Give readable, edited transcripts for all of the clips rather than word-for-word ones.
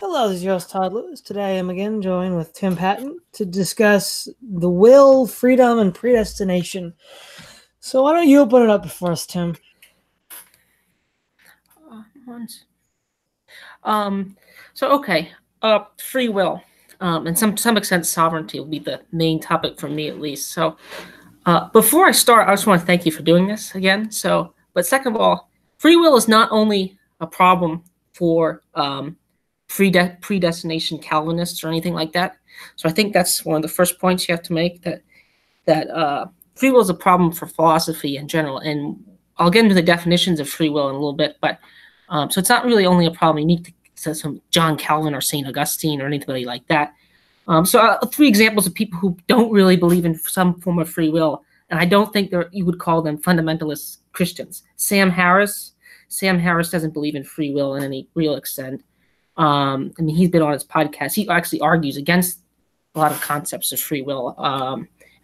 Hello, this is your host, Todd Lewis. Today I'm again joined with Tim Patton to discuss the will, freedom, and predestination. So why don't you open it up for us, Tim? Free will, and some extent sovereignty will be the main topic for me at least. So before I start, I just want to thank you for doing this again. But second of all, free will is not only a problem for predestination Calvinists or anything like that. So I think that's one of the first points you have to make, that free will is a problem for philosophy in general. And I'll get into the definitions of free will in a little bit, but so it's not really only a problem unique to some John Calvin or St. Augustine or anybody like that. Three examples of people who don't really believe in some form of free will, and I don't think you would call them fundamentalist Christians. Sam Harris. Sam Harris doesn't believe in free will in any real extent. He's been on his podcast. He actually argues against a lot of concepts of free will,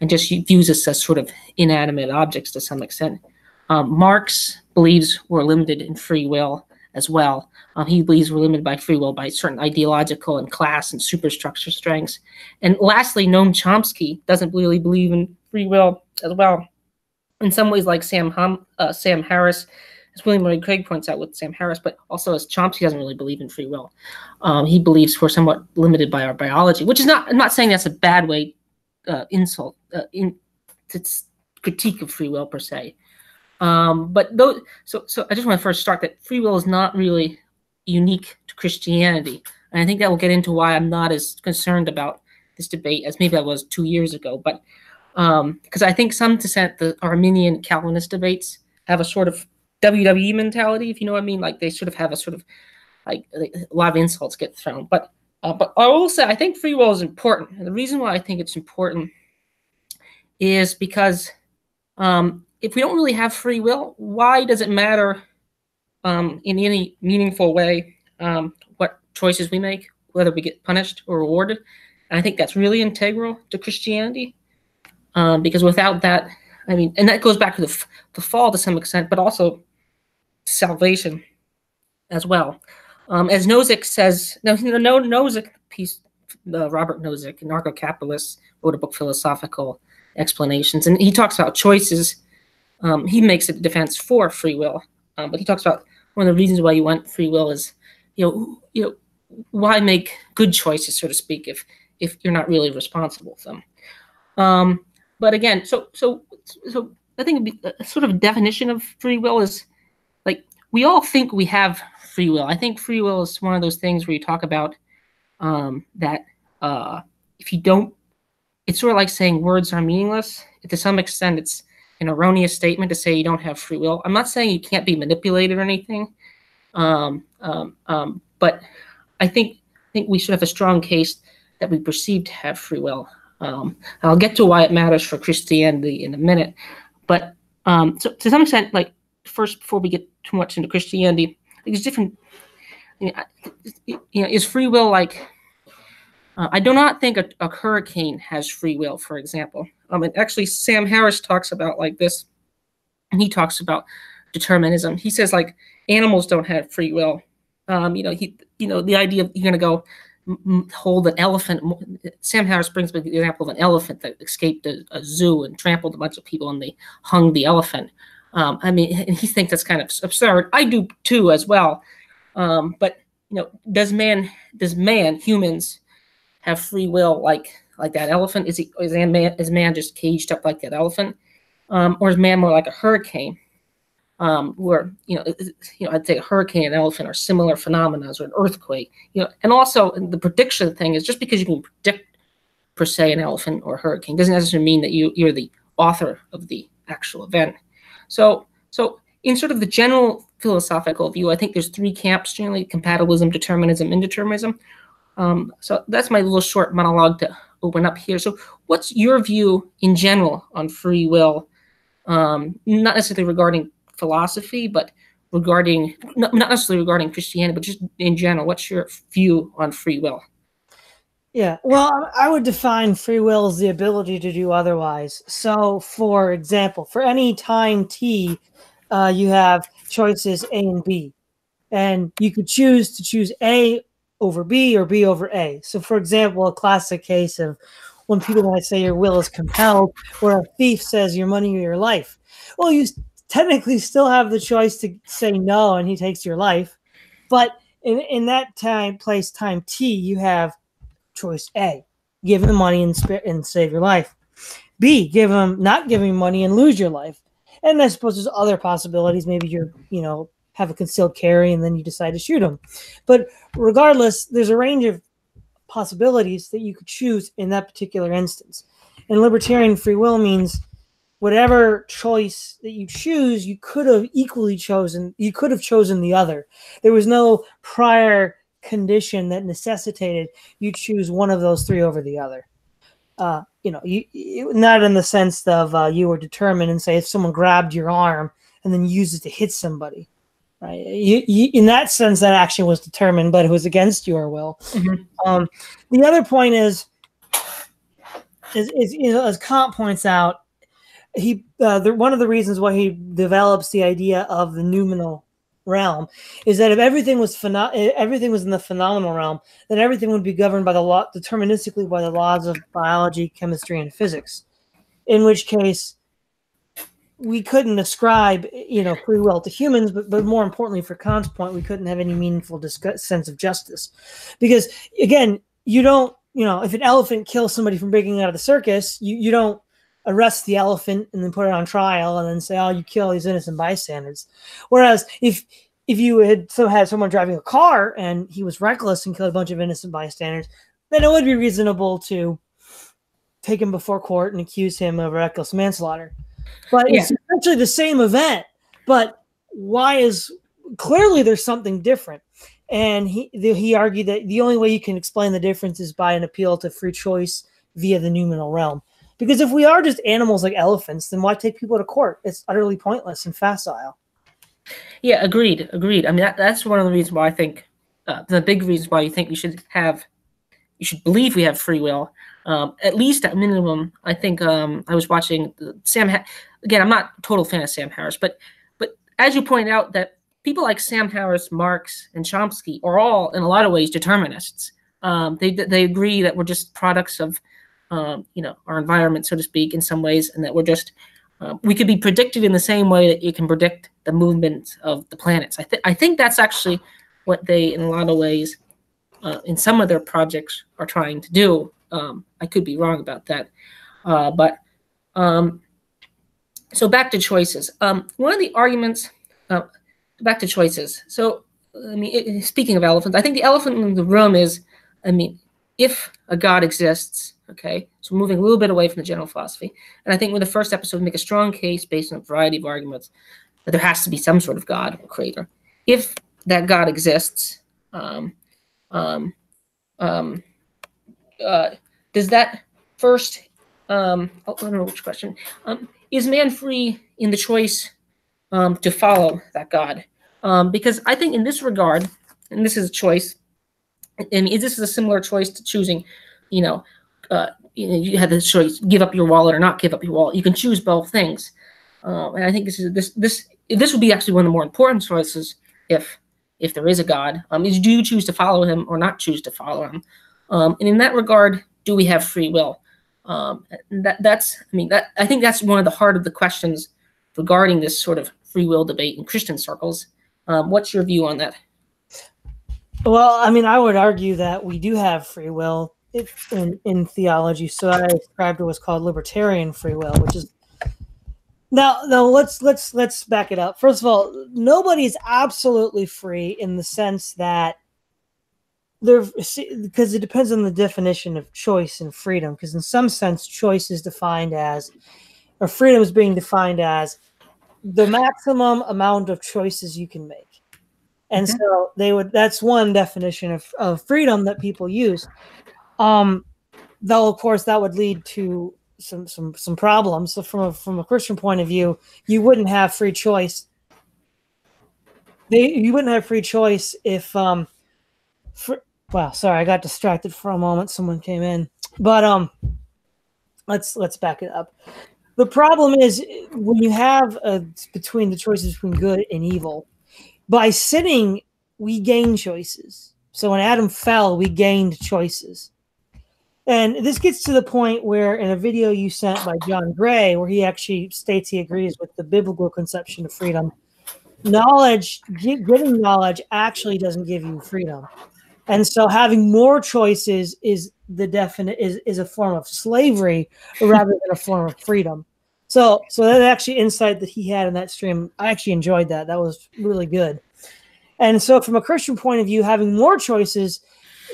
and just views us as sort of inanimate objects to some extent. Marx believes we're limited in free will as well. He believes we're limited by free will by certain ideological and class and superstructure strengths. And lastly, Noam Chomsky doesn't really believe in free will as well. In some ways, like Sam Harris, as William Lloyd Craig points out with Sam Harris, but also as Chomsky doesn't really believe in free will. He believes we're somewhat limited by our biology, which is not. I'm not saying that's a bad way insult to critique of free will per se. But those, so I just want to first start that free will is not really unique to Christianity, and I think that will get into why I'm not as concerned about this debate as maybe I was 2 years ago. But because I think some dissent, the Arminian Calvinist debates, have a sort of WWE mentality, if you know what I mean. Like they sort of have a sort of like a lot of insults get thrown. But I will say I think free will is important, and the reason why I think it's important is because if we don't really have free will, why does it matter in any meaningful way what choices we make, whether we get punished or rewarded? And I think that's really integral to Christianity, because without that, and that goes back to the fall to some extent, but also salvation as well. As Nozick says, Nozick piece, Robert Nozick, anarcho-capitalist, wrote a book, Philosophical Explanations, and he talks about choices. He makes a defense for free will, but he talks about one of the reasons why you want free will is, why make good choices, so to speak, if you're not really responsible for them. But again, so I think a sort of definition of free will is like we all think we have free will. I think free will is one of those things where you talk about that if you don't, it's sort of like saying words are meaningless. To some extent, it's an erroneous statement to say you don't have free will. I'm not saying you can't be manipulated or anything, but I think we should have a strong case that we perceive to have free will. I'll get to why it matters for Christianity in a minute, but so to some extent, like first, before we get too much into Christianity, there's different. Is free will like? I do not think a hurricane has free will, for example. And actually, Sam Harris talks about like this, and he talks about determinism. He says like animals don't have free will. The idea of you're going to go hold an elephant. Sam Harris brings up the example of an elephant that escaped a zoo and trampled a bunch of people, and they hung the elephant. And he thinks that's kind of absurd. I do too, as well. But does humans have free will like that elephant? Is man just caged up like that elephant, or is man more like a hurricane? Where I'd say a hurricane and an elephant are similar phenomena, or an earthquake. And also the prediction thing is just because you can predict per se an elephant or a hurricane doesn't necessarily mean that you're the author of the actual event. So in sort of the general philosophical view, I think there's three camps generally: compatibilism, determinism, indeterminism. So that's my little short monologue to open up here. So what's your view in general on free will? Not necessarily regarding philosophy, but regarding not necessarily regarding Christianity, but just in general, what's your view on free will? Yeah, well, I would define free will as the ability to do otherwise. So, for example, for any time t, you have choices A and B, and you could choose A over B or B over A. So, for example, a classic case of when people might say your will is compelled, where a thief says your money or your life. Well, you technically still have the choice to say no, and he takes your life. But in that time T, you have choice A, give him money and save your life. B, not give him money and lose your life. And I suppose there's other possibilities. Maybe have a concealed carry and then you decide to shoot him. But regardless, there's a range of possibilities that you could choose in that particular instance. And libertarian free will means whatever choice that you choose, you could have chosen the other. There was no prior condition that necessitated you choose one of those three over the other. Not in the sense of you were determined and say if someone grabbed your arm and then used it to hit somebody, right? In that sense, that action was determined, but it was against your will. Mm-hmm. The other point is as Kant points out, one of the reasons why he develops the idea of the noumenal realm is that if everything was in the phenomenal realm, then everything would be governed deterministically by the laws of biology, chemistry, and physics. In which case, we couldn't ascribe free will to humans, but more importantly, for Kant's point, we couldn't have any meaningful sense of justice, because again, you don't if an elephant kills somebody from breaking out of the circus, you don't arrest the elephant and then put it on trial and then say, oh, you kill these innocent bystanders. Whereas if you had someone driving a car and he was reckless and killed a bunch of innocent bystanders, then it would be reasonable to take him before court and accuse him of reckless manslaughter. But it's essentially the same event, but clearly there's something different. And he argued that the only way you can explain the difference is by an appeal to free choice via the noumenal realm. Because if we are just animals like elephants, then why take people to court? It's utterly pointless and facile. Yeah, agreed. I mean, that's one of the reasons why I think, the big reasons why you think you should believe we have free will. At least at minimum, I think I was watching again, I'm not a total fan of Sam Harris, but as you point out, that people like Sam Harris, Marx, and Chomsky are all, in a lot of ways, determinists. They agree that we're just products of our environment, so to speak, in some ways, and that we're just we could be predicted in the same way that you can predict the movement of the planets. I think that's actually what they, in a lot of ways, in some of their projects, are trying to do. I could be wrong about that, but so back to choices. One of the arguments, back to choices. So, I mean, speaking of elephants, I think the elephant in the room is, if a God exists. Okay, so moving a little bit away from the general philosophy. And I think with the first episode, we make a strong case based on a variety of arguments that there has to be some sort of God or creator. If that God exists, does that first, I don't know which question, is man free in the choice to follow that God? Because I think in this regard, and this is a choice, and this is a similar choice to choosing, you had the choice: give up your wallet or not give up your wallet. You can choose both things, and I think this would be actually one of the more important choices if there is a God. Is, do you choose to follow him or not choose to follow him? And in that regard, do we have free will? I think that's one of the heart of the questions regarding this sort of free will debate in Christian circles. What's your view on that? Well, I would argue that we do have free will in theology. So I described what's called libertarian free will, which is now let's back it up. First of all, nobody's absolutely free in the sense that because it depends on the definition of choice and freedom. Because in some sense, choice is defined as, or freedom is being defined as, the maximum amount of choices you can make. And so that's one definition of freedom that people use. Though of course that would lead to some problems. So from a Christian point of view, you wouldn't have free choice. You wouldn't have free choice if well, sorry, I got distracted for a moment. Someone came in. But let's back it up. The problem is when you have between the choices between good and evil, by sinning, we gain choices. So when Adam fell, we gained choices. And this gets to the point where in a video you sent by John Gray, where he actually states he agrees with the biblical conception of freedom, getting knowledge actually doesn't give you freedom. And so having more choices is is a form of slavery rather than a form of freedom. So that actually insight that he had in that stream, I actually enjoyed that. That was really good. And so from a Christian point of view, having more choices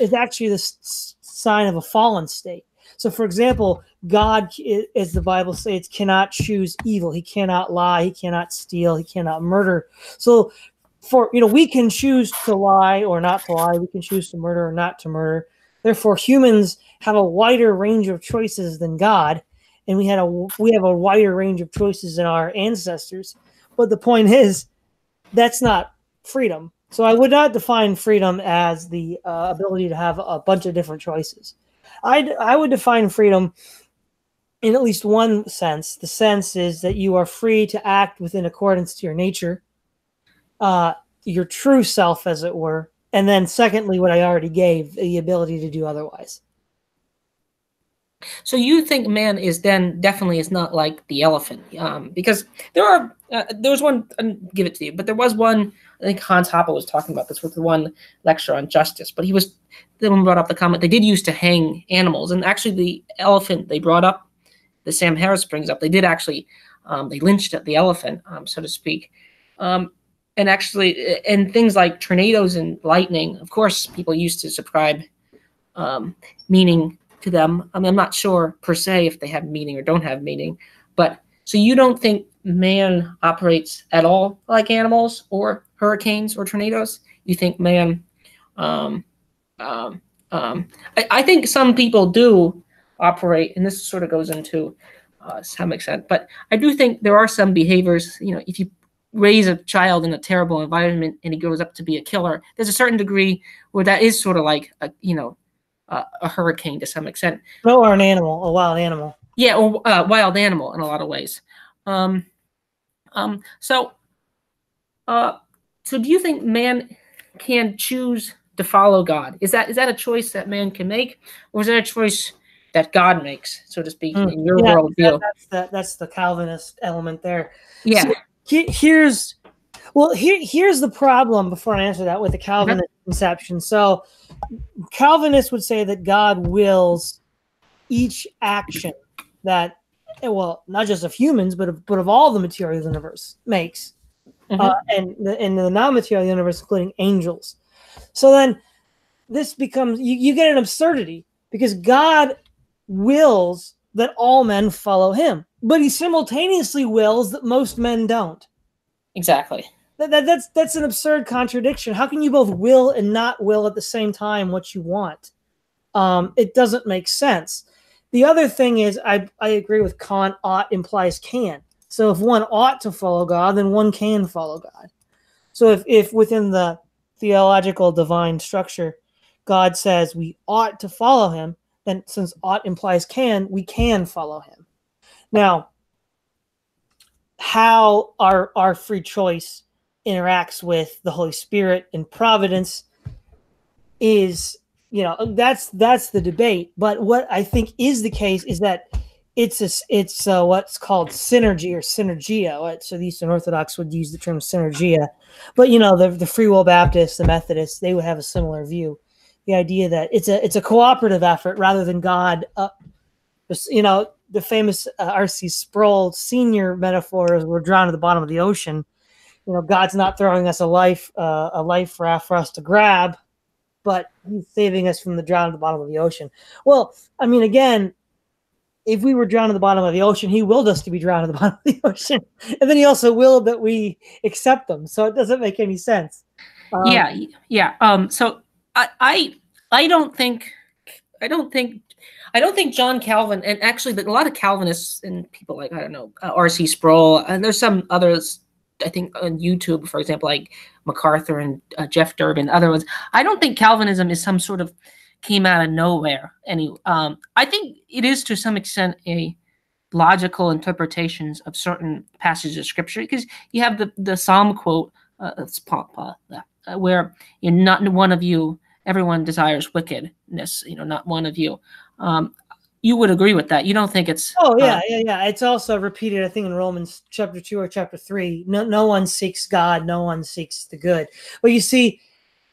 is actually the sign of a fallen state. So for example, God, as the Bible says, cannot choose evil. He cannot lie. He cannot steal. He cannot murder. So we can choose to lie or not to lie. We can choose to murder or not to murder. Therefore, humans have a wider range of choices than God, and we have a wider range of choices than our ancestors. But the point is, that's not freedom. So I would not define freedom as the ability to have a bunch of different choices. I would define freedom in at least one sense. The sense is that you are free to act within accordance to your nature, your true self, as it were. And then secondly, what I already gave, the ability to do otherwise. So you think man is then definitely is not like the elephant, because there was one, I'll give it to you, but there was one, I think Hans Hoppe was talking about this with the one lecture on justice, but the one brought up the comment, they did used to hang animals, and actually the elephant they brought up, that Sam Harris brings up, they did actually, they lynched the elephant, so to speak. And actually, and things like tornadoes and lightning, of course, people used to ascribe meaning to them. I mean, I'm not sure per se if they have meaning or don't have meaning, but so you don't think man operates at all like animals or hurricanes or tornadoes? You think man, I think some people do operate, and this sort of goes into some extent, but I do think there are some behaviors, if you raise a child in a terrible environment and he grows up to be a killer, there's a certain degree where that is sort of like a hurricane to some extent. Or an animal, a wild animal. Yeah, or wild animal in a lot of ways. So do you think man can choose to follow God? Is that a choice that man can make, or is that a choice that God makes, so to speak, in your worldview? That's the Calvinist element there. Yeah. So here's the problem before I answer that with the Calvinist conception. So Calvinists would say that God wills each action that, well, not just of humans, but of all the material universe makes, and the non-material universe, including angels. So then this becomes, you get an absurdity, because God wills that all men follow him, but he simultaneously wills that most men don't. Exactly. That's an absurd contradiction. How can you both will and not will at the same time what you want? It doesn't make sense. The other thing is, I agree with Kant, ought implies can. So if one ought to follow God, then one can follow God. So if within the theological divine structure, God says we ought to follow him, then since ought implies can, we can follow him. Now, how our free choice interacts with the Holy Spirit and providence is, that's the debate. But what I think is the case is that it's what's called synergy or synergia. So the Eastern Orthodox would use the term synergia, but the Free Will Baptists, the Methodists, they would have a similar view. The idea that it's a cooperative effort rather than God. The famous R.C. Sproul Senior metaphor is we're drowned at the bottom of the ocean. God's not throwing us a life raft for us to grab, but he's saving us from the drown at the bottom of the ocean. Well, I mean, again, if we were drowned at the bottom of the ocean, he willed us to be drowned at the bottom of the ocean. And then he also willed that we accept them. So it doesn't make any sense. Yeah. So I don't think John Calvin, and actually a lot of Calvinists and people like, I don't know, R.C. Sproul, and there's some others, I think on YouTube, for example, like MacArthur and Jeff Durbin, other ones. I don't think Calvinism is some sort of came out of nowhere. I think it is to some extent a logical interpretations of certain passages of scripture, because you have the Psalm quote, where not one of you everyone desires wickedness, not one of you. You would agree with that. You don't think it's... Oh, yeah. It's also repeated, I think, in Romans chapter 2 or chapter 3. No one seeks God. No one seeks the good. But you see,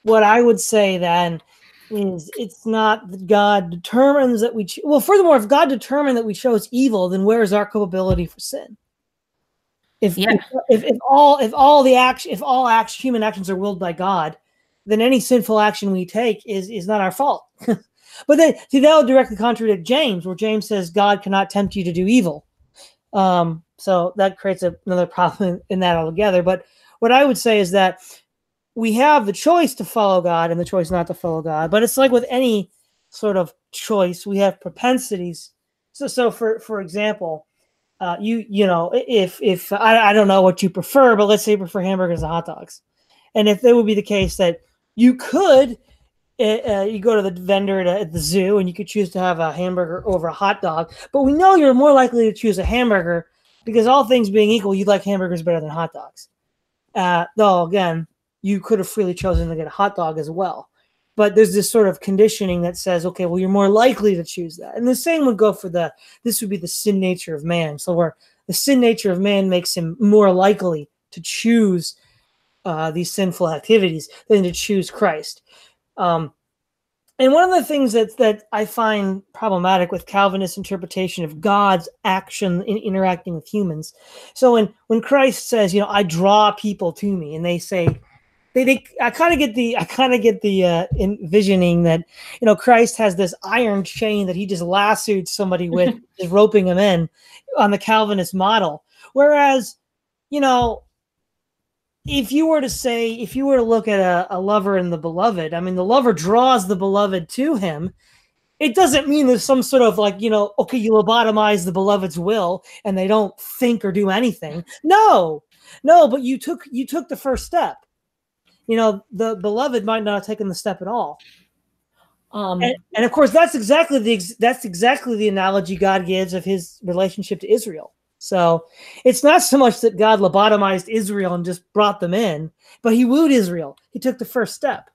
what I would say then is it's not that God determines that we... Well, furthermore, if God determined that we chose evil, then where is our culpability for sin? If all human actions are willed by God, then any sinful action we take is not our fault. But then, see, that would directly contradict James, where James says God cannot tempt you to do evil. So that creates another problem in that altogether. But what I would say is that we have the choice to follow God and the choice not to follow God. But it's like with any sort of choice, we have propensities. So for example, if I don't know what you prefer, but let's say you prefer hamburgers and hot dogs, and if it would be the case that you could. You go to the vendor at the zoo and you could choose to have a hamburger over a hot dog, but we know you're more likely to choose a hamburger because all things being equal, you like hamburgers better than hot dogs. Though again, you could have freely chosen to get a hot dog as well. But there's this sort of conditioning that says, okay, well, you're more likely to choose that. And the same would go for this would be the sin nature of man. So where the sin nature of man makes him more likely to choose these sinful activities than to choose Christ. And one of the things that I find problematic with Calvinist interpretation of God's action in interacting with humans. So when Christ says, I draw people to me, and they say, I kind of get the envisioning that, Christ has this iron chain that he just lassoed somebody with, just roping them in on the Calvinist model. Whereas, if you were to look at a lover and the beloved, I mean, the lover draws the beloved to him. It doesn't mean there's some sort of okay, you lobotomize the beloved's will and they don't think or do anything. No, but you took the first step. The beloved might not have taken the step at all. And of course, that's exactly the analogy God gives of his relationship to Israel. So it's not so much that God lobotomized Israel and just brought them in, but he wooed Israel. He took the first step.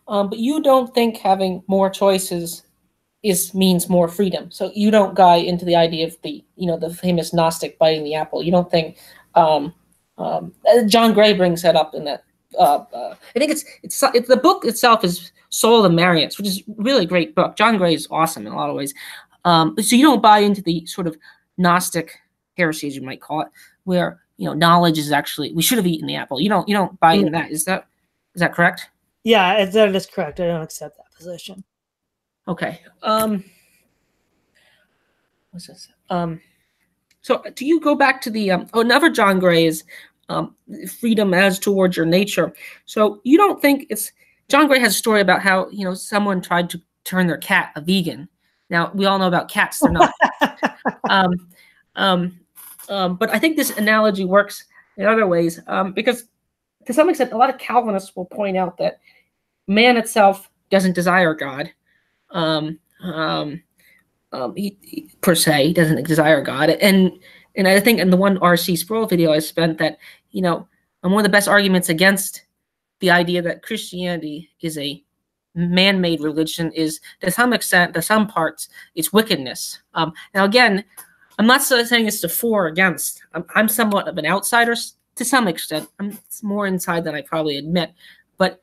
But you don't think having more choices means more freedom. So you don't buy into the idea of the famous Gnostic biting the apple. You don't think John Gray brings that up in that. I think it's the book itself is Soul of the Marionettes, which is really a great book. John Gray is awesome in a lot of ways. So you don't buy into the sort of Gnostic heresy, as you might call it, where knowledge is actually we should have eaten the apple. You don't buy into that. Is that correct? Yeah, that is correct. I don't accept that position. Okay. What's this? So do you go back to the another John Gray is freedom as towards your nature. So you don't think it's John Gray has a story about how someone tried to turn their cat a vegan. Now we all know about cats; they're not. But I think this analogy works in other ways because, to some extent, a lot of Calvinists will point out that man itself doesn't desire God. He per se doesn't desire God, and I think in the one R.C. Sproul video I spent that one of the best arguments against the idea that Christianity is a man-made religion is to some extent, to some parts, it's wickedness. Now again, I'm not saying it's to for or against. I'm somewhat of an outsider to some extent. I'm more inside than I probably admit. But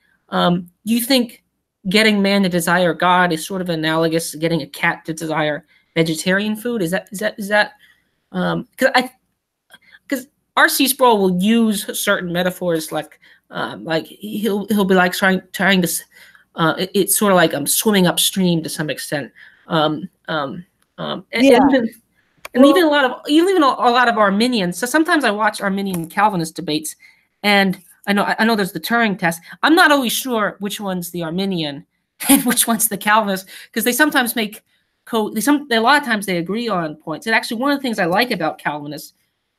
you think getting man to desire God is sort of analogous to getting a cat to desire vegetarian food? Is that because R.C. Sproul will use certain metaphors like he'll be like trying to it's sort of like swimming upstream to some extent. And even a lot of Arminians. So sometimes I watch Arminian Calvinist debates, and I know there's the Turing test. I'm not always sure which one's the Arminian and which one's the Calvinist because they sometimes make a lot of times they agree on points. And actually, one of the things I like about Calvinists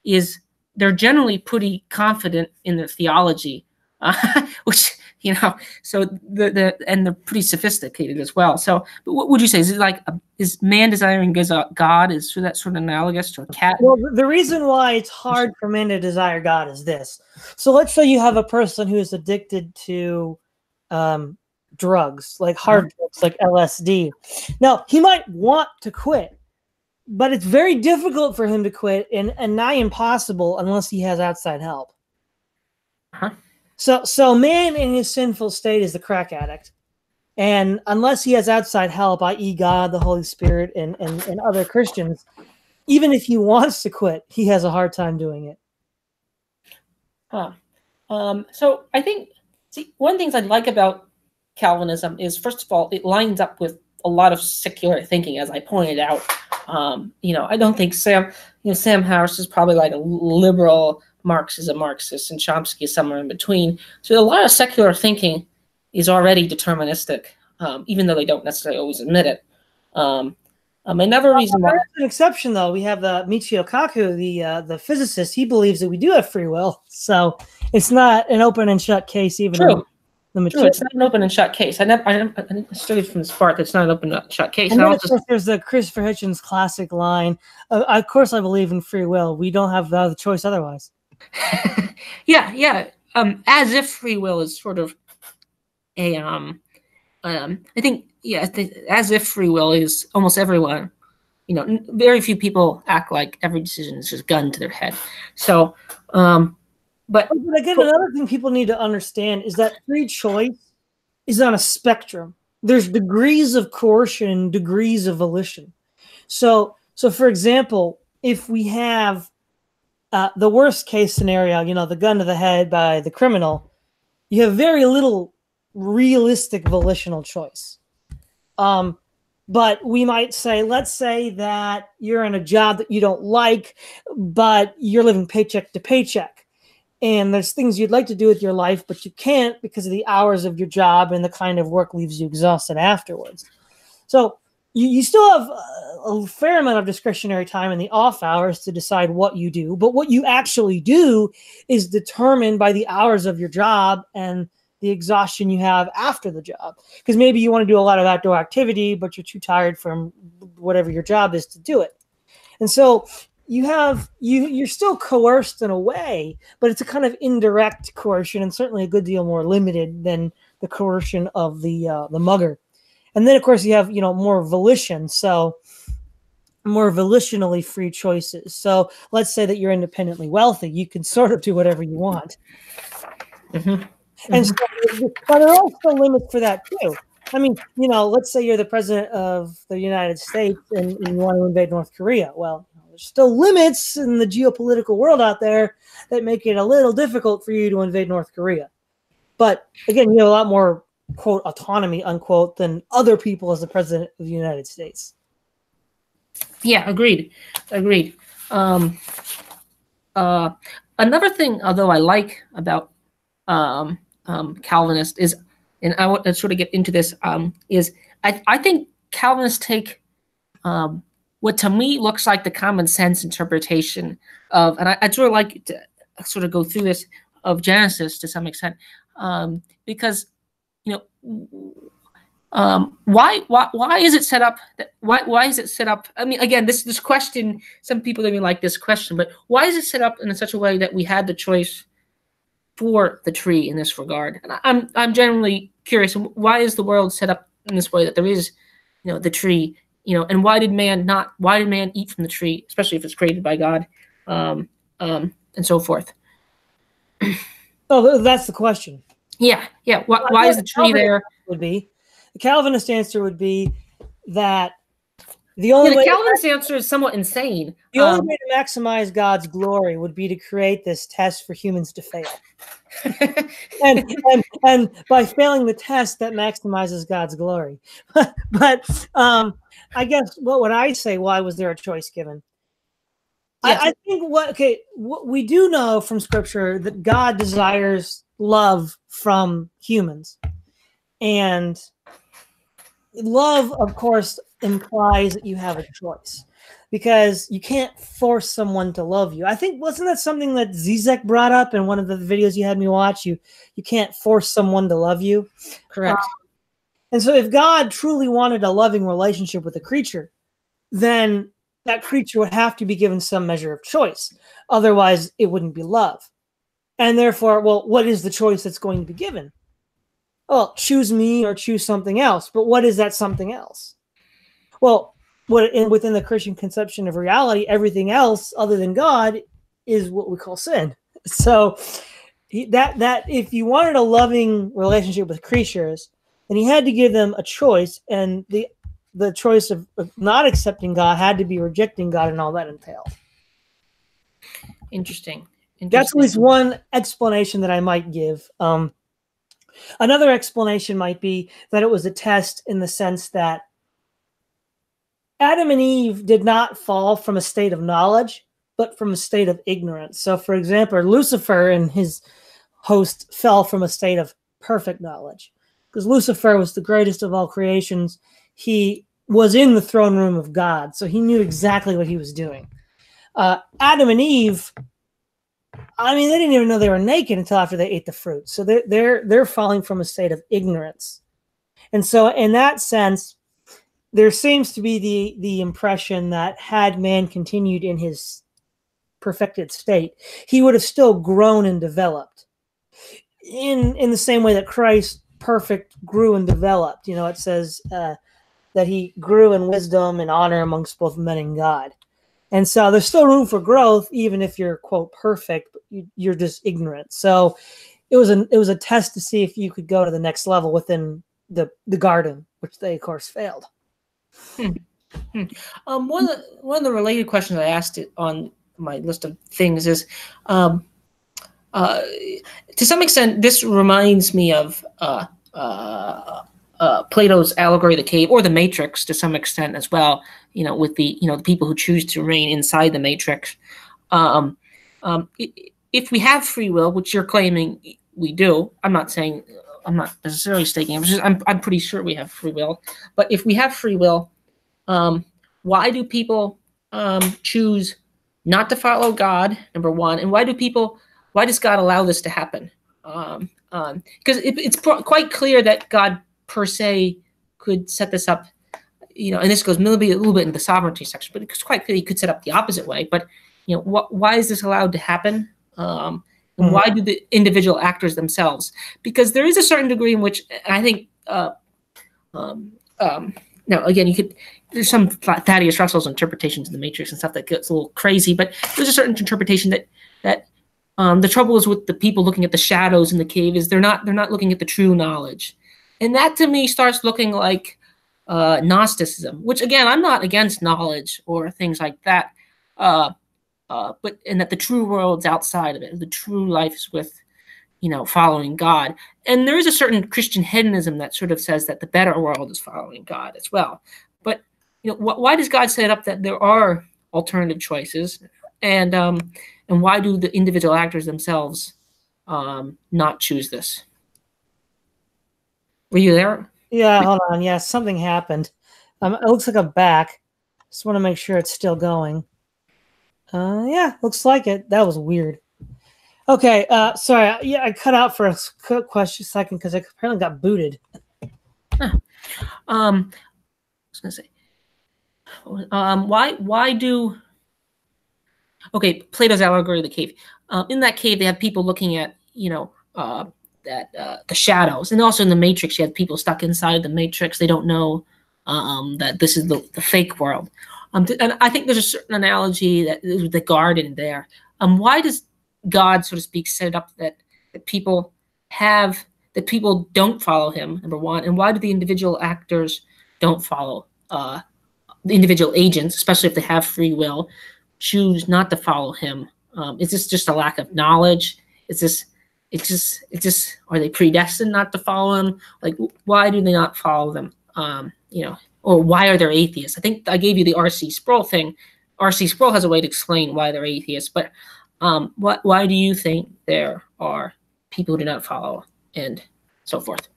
is they're generally pretty confident in their theology, which. So and they're pretty sophisticated as well. So, but what would you say? Is it like is man desiring God? Is that sort of analogous to a cat? Well, the reason why it's hard for men to desire God is this. So let's say you have a person who is addicted to drugs, like hard drugs, like LSD. Now, he might want to quit, but it's very difficult for him to quit and nigh impossible unless he has outside help. So man in his sinful state is the crack addict. And unless he has outside help, i.e. God, the Holy Spirit, and other Christians, even if he wants to quit, he has a hard time doing it. So I think, one of the things I like about Calvinism is, first of all, it lines up with a lot of secular thinking, as I pointed out. I don't think Sam Harris is probably like a liberal Marxist, and Chomsky is somewhere in between. So a lot of secular thinking is already deterministic, even though they don't necessarily always admit it. Another reason why, there's an exception, though, we have Michio Kaku, the physicist. He believes that we do have free will, so it's not an open and shut case. Even True. It's not an open and shut case. I studied from this part. That's not an open and shut case. And then, of course, there's the Christopher Hitchens classic line. Of course, I believe in free will. We don't have the choice otherwise. Yeah. As if free will is sort of a I think, as if free will is almost everyone. Very few people act like every decision is just gun to their head. So, but again, another thing people need to understand is that free choice is on a spectrum. There's degrees of coercion, degrees of volition. So for example, if we have the worst case scenario, the gun to the head by the criminal, you have very little realistic volitional choice. But we might say, let's say that you're in a job that you don't like, but you're living paycheck to paycheck. And there's things you'd like to do with your life, but you can't because of the hours of your job and the kind of work leaves you exhausted afterwards. So you still have a fair amount of discretionary time in the off hours to decide what you do. But what you actually do is determined by the hours of your job and the exhaustion you have after the job. Because maybe you want to do a lot of outdoor activity, but you're too tired from whatever your job is to do it. And so you're still coerced in a way, but it's a kind of indirect coercion, and certainly a good deal more limited than the coercion of the mugger. And then, of course, you have more volition, so more volitionally free choices. So let's say that you're independently wealthy, you can sort of do whatever you want. And so, but there are also limits for that too. I mean, let's say you're the president of the United States and you want to invade North Korea. Well, there's still limits in the geopolitical world out there that make it a little difficult for you to invade North Korea. But again, you have a lot more, quote, autonomy, unquote, than other people as the president of the United States. Yeah, agreed. Another thing, although I like about Calvinist is, and I want to sort of get into this, is I think Calvinists take what to me looks like the common sense interpretation of, and I'd sort of like to sort of go through this, of Genesis to some extent, because why is it set up? Why is it set up? I mean, again, this question, some people don't even like this question, but why is it set up in such a way that we had the choice for the tree in this regard? And I'm generally curious, why is the world set up in this way that there is, the tree, and why did man eat from the tree, especially if it's created by God, and so forth. Oh, that's the question. Yeah. Why is the tree there? The Calvinist answer would be that the only way Calvinist answer is somewhat insane. The only way to maximize God's glory would be to create this test for humans to fail. and by failing the test, that maximizes God's glory. But I guess what would I say? Why was there a choice given? Yeah. I think what we do know from Scripture that God desires love from humans, and love, of course, implies that you have a choice, because you can't force someone to love you. I think, wasn't that something that Zizek brought up in one of the videos you had me watch? You can't force someone to love you. Correct. And so if God truly wanted a loving relationship with a creature, then that creature would have to be given some measure of choice. Otherwise, it wouldn't be love. And therefore, well, what is the choice that's going to be given? oh, choose me or choose something else. But what is that something else? Well, within the Christian conception of reality, everything else other than God is what we call sin. So that if you wanted a loving relationship with creatures, then he had to give them a choice, and the choice of not accepting God had to be rejecting God, and all that entailed. Interesting. That's at least one explanation that I might give. Another explanation might be that it was a test in the sense that Adam and Eve did not fall from a state of knowledge, but from a state of ignorance. So, for example, Lucifer and his host fell from a state of perfect knowledge, because Lucifer was the greatest of all creations. He was in the throne room of God, so he knew exactly what he was doing. Adam and Eve, I mean, they didn't even know they were naked until after they ate the fruit. So they're falling from a state of ignorance. And so in that sense, there seems to be the impression that had man continued in his perfected state, he would have still grown and developed in the same way that Christ perfect grew and developed. You know, it says that he grew in wisdom and honor amongst both men and God. And so there's still room for growth, even if you're, quote, perfect, but you're just ignorant. So it was a test to see if you could go to the next level within the garden, which they, of course, failed. One of the related questions I asked it on my list of things is, to some extent, this reminds me of Plato's allegory of the cave, or the Matrix to some extent as well. You know, with the people who choose to remain inside the Matrix. If we have free will, which you're claiming we do, I'm not necessarily stating. I'm pretty sure we have free will. But if we have free will, why do people choose not to follow God? Number one, and why does God allow this to happen? Because it's quite clear that God per se could set this up, and this goes maybe a little bit into the sovereignty section, but it's quite clear he could set up the opposite way. But why is this allowed to happen? And why do the individual actors themselves? Because there is a certain degree in which I think, now again, there's some Thaddeus Russell's interpretations of the Matrix and stuff that gets a little crazy, but there's a certain interpretation that the trouble is with the people looking at the shadows in the cave is they're not looking at the true knowledge. And that to me starts looking like Gnosticism, which again, I'm not against knowledge or things like that, but and that the true world's outside of it. The true life is with, following God. And there is a certain Christian hedonism that sort of says that the better world is following God as well. But why does God set up that there are alternative choices, and why do the individual actors themselves not choose this? Were you there? Yeah, hold on. Yeah, something happened. It looks like I'm back. Just want to make sure it's still going. Yeah, looks like it. That was weird. Okay, sorry. Yeah, I cut out for a second because I apparently got booted. I was gonna say, why do? Okay, Plato's allegory of the cave. In that cave, they have people looking at the shadows, and also in the Matrix, you have people stuck inside the Matrix. They don't know that this is the fake world. And I think there's a certain analogy that the garden there. Why does God, so to speak, set it up that people don't follow him, number one, and why do the individual actors don't follow the individual agents, especially if they have free will, choose not to follow him? Is this just a lack of knowledge? Are they predestined not to follow him? Like, why do they not follow them? Or why are they atheists? I think I gave you the R.C. Sproul thing. R.C. Sproul has a way to explain why they're atheists, but why do you think there are people who do not follow and so forth?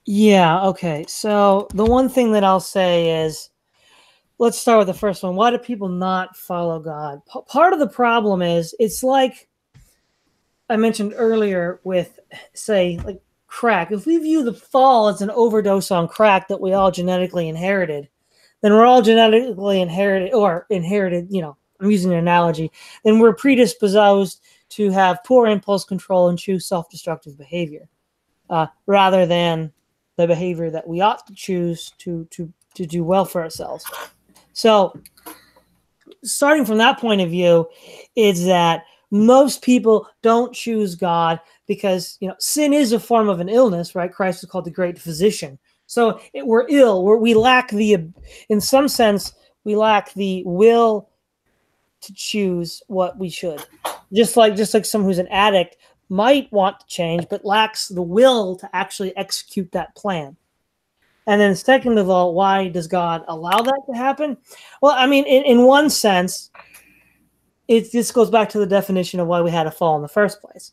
Yeah, okay. So the one thing that I'll say is, let's start with the first one. Why do people not follow God? Part of the problem is, it's like I mentioned earlier with, say, like crack. If we view the fall as an overdose on crack that we all genetically inherited, then we're all genetically inherited, I'm using an analogy, then we're predisposed to have poor impulse control and choose self-destructive behavior. rather than the behavior that we ought to choose to do well for ourselves. So, starting from that point of view, is that most people don't choose God because sin is a form of an illness, right? Christ is called the great physician. So we're ill. We lack in some sense, we lack the will to choose what we should. Just like someone who's an addict might want to change, but lacks the will to actually execute that plan. And then second of all, why does God allow that to happen? Well, I mean, in one sense, this goes back to the definition of why we had a fall in the first place.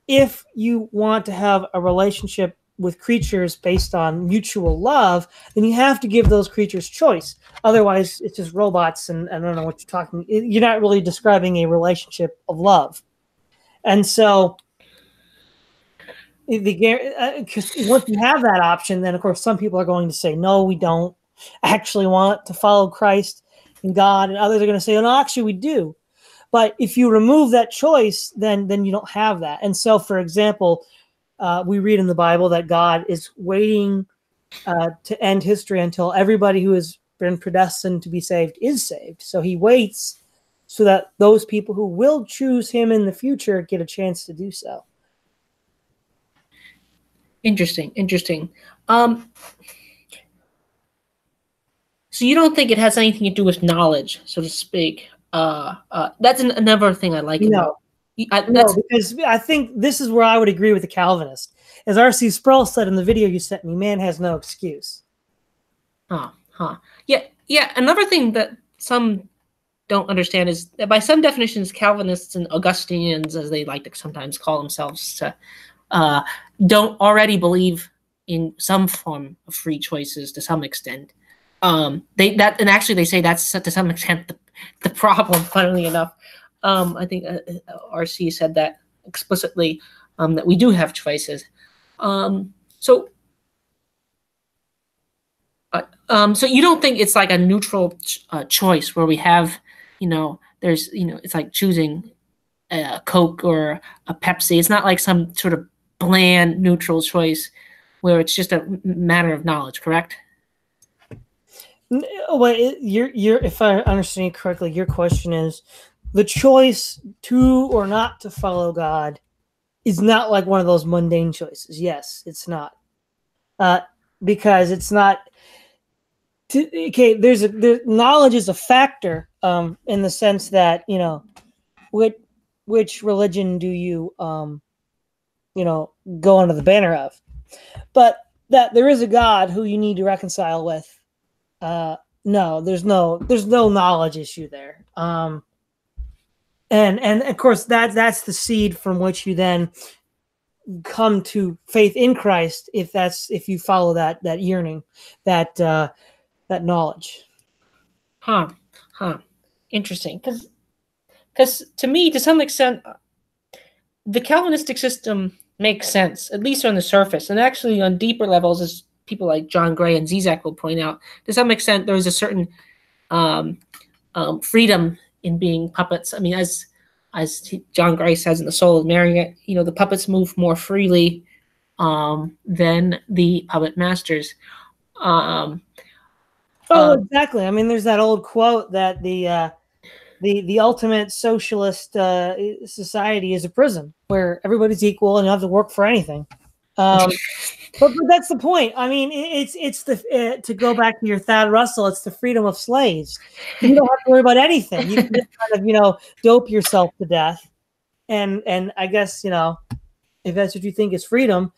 If you want to have a relationship with creatures based on mutual love, then you have to give those creatures choice. Otherwise, it's just robots, and I don't know what you're talking. You're not really describing a relationship of love. And so, once you have that option, then of course some people are going to say, no, we don't actually want to follow Christ and God, and others are going to say, oh, no, actually we do. But if you remove that choice, then you don't have that. And so, for example, we read in the Bible that God is waiting to end history until everybody who has been predestined to be saved is saved. So he waits so that those people who will choose him in the future get a chance to do so. Interesting. So you don't think it has anything to do with knowledge, so to speak? That's another thing I like. No, because I think this is where I would agree with the Calvinist. As R.C. Sproul said in the video you sent me, man has no excuse. Yeah. Another thing that some don't understand is that by some definitions, Calvinists and Augustinians, as they like to sometimes call themselves, don't already believe in some form of free choices to some extent. Actually they say that's to some extent the problem. Funnily enough, I think RC said that explicitly, that we do have choices. So you don't think it's like a neutral choice where we have, there's, it's like choosing a Coke or a Pepsi. It's not like some sort of bland neutral choice where it's just a matter of knowledge, correct? Well, if I understand you correctly, your question is the choice to or not to follow God is not like one of those mundane choices. Yes, it's not, because it's not. Knowledge is a factor, in the sense that which religion do you go under the banner of, but that there is a God who you need to reconcile with. No, there's no knowledge issue there. And of course that's the seed from which you then come to faith in Christ, if you follow that yearning, that knowledge. Interesting. Because to me, to some extent, the Calvinistic system makes sense, at least on the surface, and actually on deeper levels, as people like John Gray and Zizek will point out, to some extent, there is a certain freedom in being puppets. I mean, as John Gray says in The Soul of Marrying It, the puppets move more freely than the puppet masters. Exactly. I mean, there's that old quote that the ultimate socialist society is a prison where everybody's equal and you don't have to work for anything. But that's the point. I mean, it's the to go back to your Thad Russell, it's the freedom of slaves. You don't have to worry about anything. You can just kind of dope yourself to death, and I guess if that's what you think is freedom.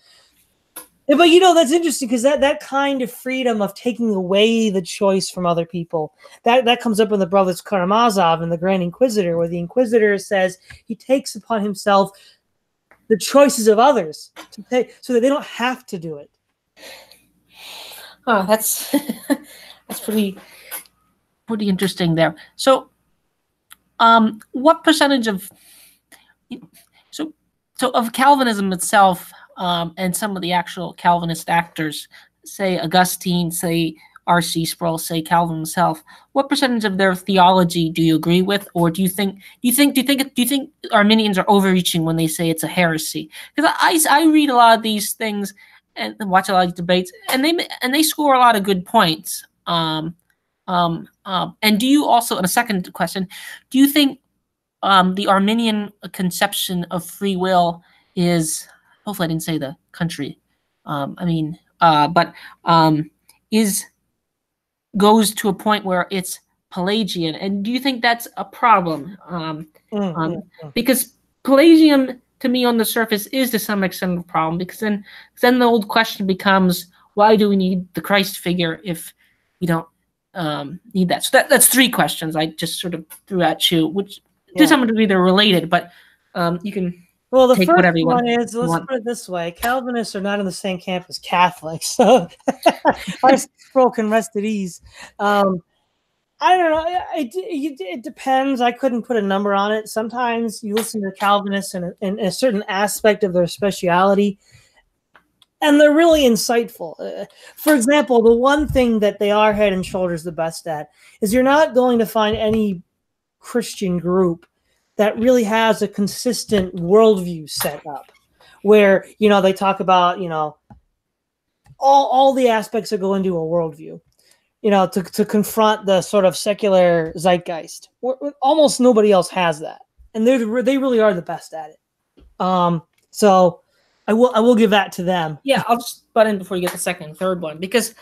But that's interesting, because that kind of freedom of taking away the choice from other people, that comes up in the Brothers Karamazov and the Grand Inquisitor, where the Inquisitor says he takes upon himself the choices of others to take, so that they don't have to do it. Oh, that's pretty interesting there. So, what percentage of of Calvinism itself, and some of the actual Calvinist actors, say Augustine, say R.C. Sproul, say Calvin himself, what percentage of their theology do you agree with, or do you think Arminians are overreaching when they say it's a heresy? Because I read a lot of these things and watch a lot of these debates, and they score a lot of good points. And do you also, in a second question, do you think the Arminian conception of free will is, hopefully I didn't say the country, is goes to a point where it's Pelagian, and do you think that's a problem? Because Pelagian, to me, on the surface, is to some extent a problem, because then the old question becomes, why do we need the Christ figure if we don't need that? So that's three questions I just sort of threw at you, which to some degree they're related, but you can. Well, the take first whatever you one want. is, let's put it this way, Calvinists are not in the same camp as Catholics, so our scroll can rest at ease. I don't know. It depends. I couldn't put a number on it. Sometimes you listen to Calvinists in a certain aspect of their speciality, and they're really insightful. For example, the one thing that they are head and shoulders the best at is you're not going to find any Christian group that really has a consistent worldview set up, where they talk about all the aspects that go into a worldview, to confront the sort of secular zeitgeist. Almost nobody else has that, and they really are the best at it. So I will give that to them. Yeah, I'll just butt in before you get the second and third one, because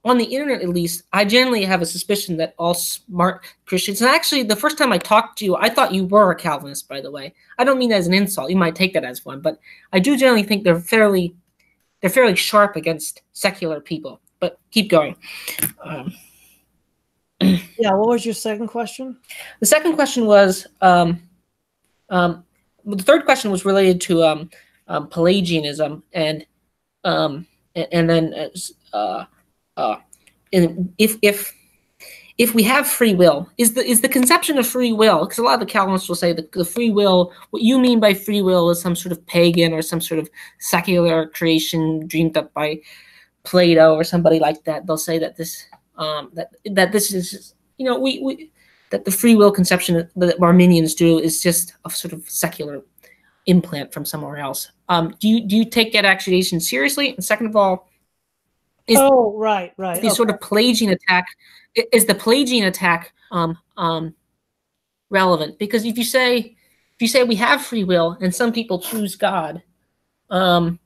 on the internet, at least, I generally have a suspicion that all smart Christians, and actually the first time I talked to you, I thought you were a Calvinist, by the way. I don't mean that as an insult. You might take that as one, but I do generally think they're fairly sharp against secular people. But keep going. Yeah, what was your second question? The second question was, the third question was related to Pelagianism, and then if we have free will, is the conception of free will, because a lot of the Calvinists will say that the free will, what you mean by free will is some sort of pagan or some sort of secular creation dreamed up by Plato or somebody like that. They'll say that this that this is that the free will conception that Arminians do is just a sort of secular implant from somewhere else. Do you take that accusation seriously? And second of all, right. The sort of Pelagian attack, is the Pelagian attack relevant? Because if you say we have free will and some people choose God, then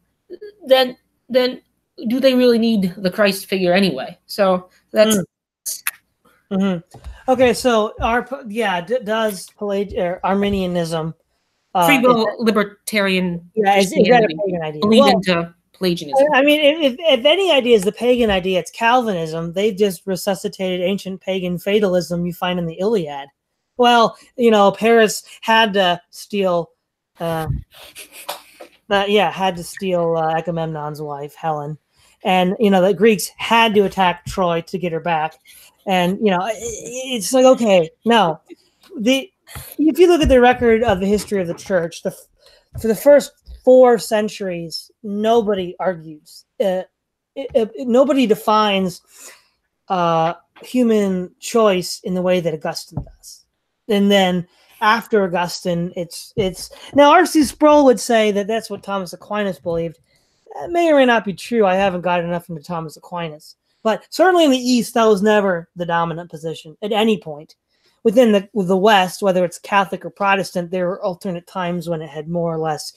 do they really need the Christ figure anyway? So that's okay. So does Arminianism free will libertarian? Is that a pagan idea? Believe into Pelagianism. I mean, if any idea is the pagan idea, it's Calvinism. They've just resuscitated ancient pagan fatalism you find in the Iliad. Well, Paris had to steal, Agamemnon's wife, Helen, and the Greeks had to attack Troy to get her back. And it's like, okay, no, if you look at the record of the history of the church, for the first 4 centuries, nobody argues. Nobody defines human choice in the way that Augustine does. And then after Augustine, it's now R.C. Sproul would say that that's what Thomas Aquinas believed. That may or may not be true. I haven't got enough into Thomas Aquinas, but certainly in the East, that was never the dominant position at any point. Within the West, whether it's Catholic or Protestant, there were alternate times when it had more or less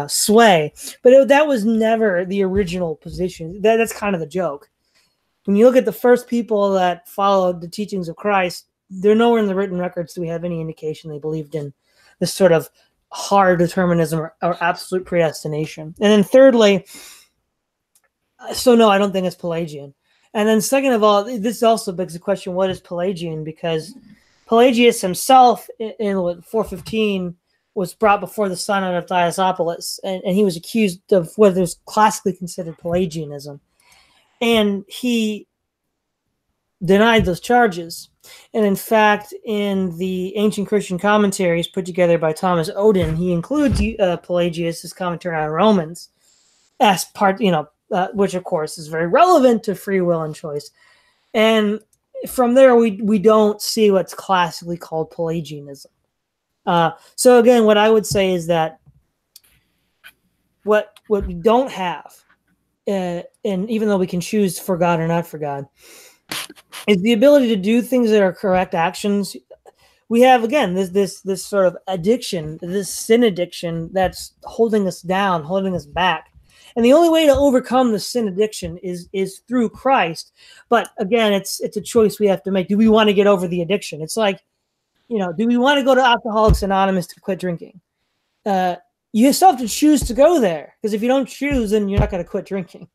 sway. But that was never the original position. That's kind of the joke. When you look at the first people that followed the teachings of Christ, they're nowhere in the written records do we have any indication they believed in this sort of hard determinism or absolute predestination. And then thirdly, so no, I don't think it's Pelagian. And then second of all, this also begs the question, what is Pelagian? Because Pelagius himself, in 415, was brought before the synod of Diospolis, and he was accused of what is classically considered Pelagianism. And he denied those charges. And in fact, in the ancient Christian commentaries put together by Thomas Oden, he includes Pelagius' commentary on Romans as part, which of course is very relevant to free will and choice. And from there, we don't see what's classically called Pelagianism. So again, what I would say is that what we don't have, and even though we can choose for God or not for God, is the ability to do things that are correct actions. We have, again, this sort of addiction, this sin addiction that's holding us down, holding us back. And the only way to overcome the sin addiction is through Christ. But again, it's a choice we have to make. Do we want to get over the addiction? It's like, do we want to go to Alcoholics Anonymous to quit drinking? You still have to choose to go there, because if you don't choose, then you're not going to quit drinking.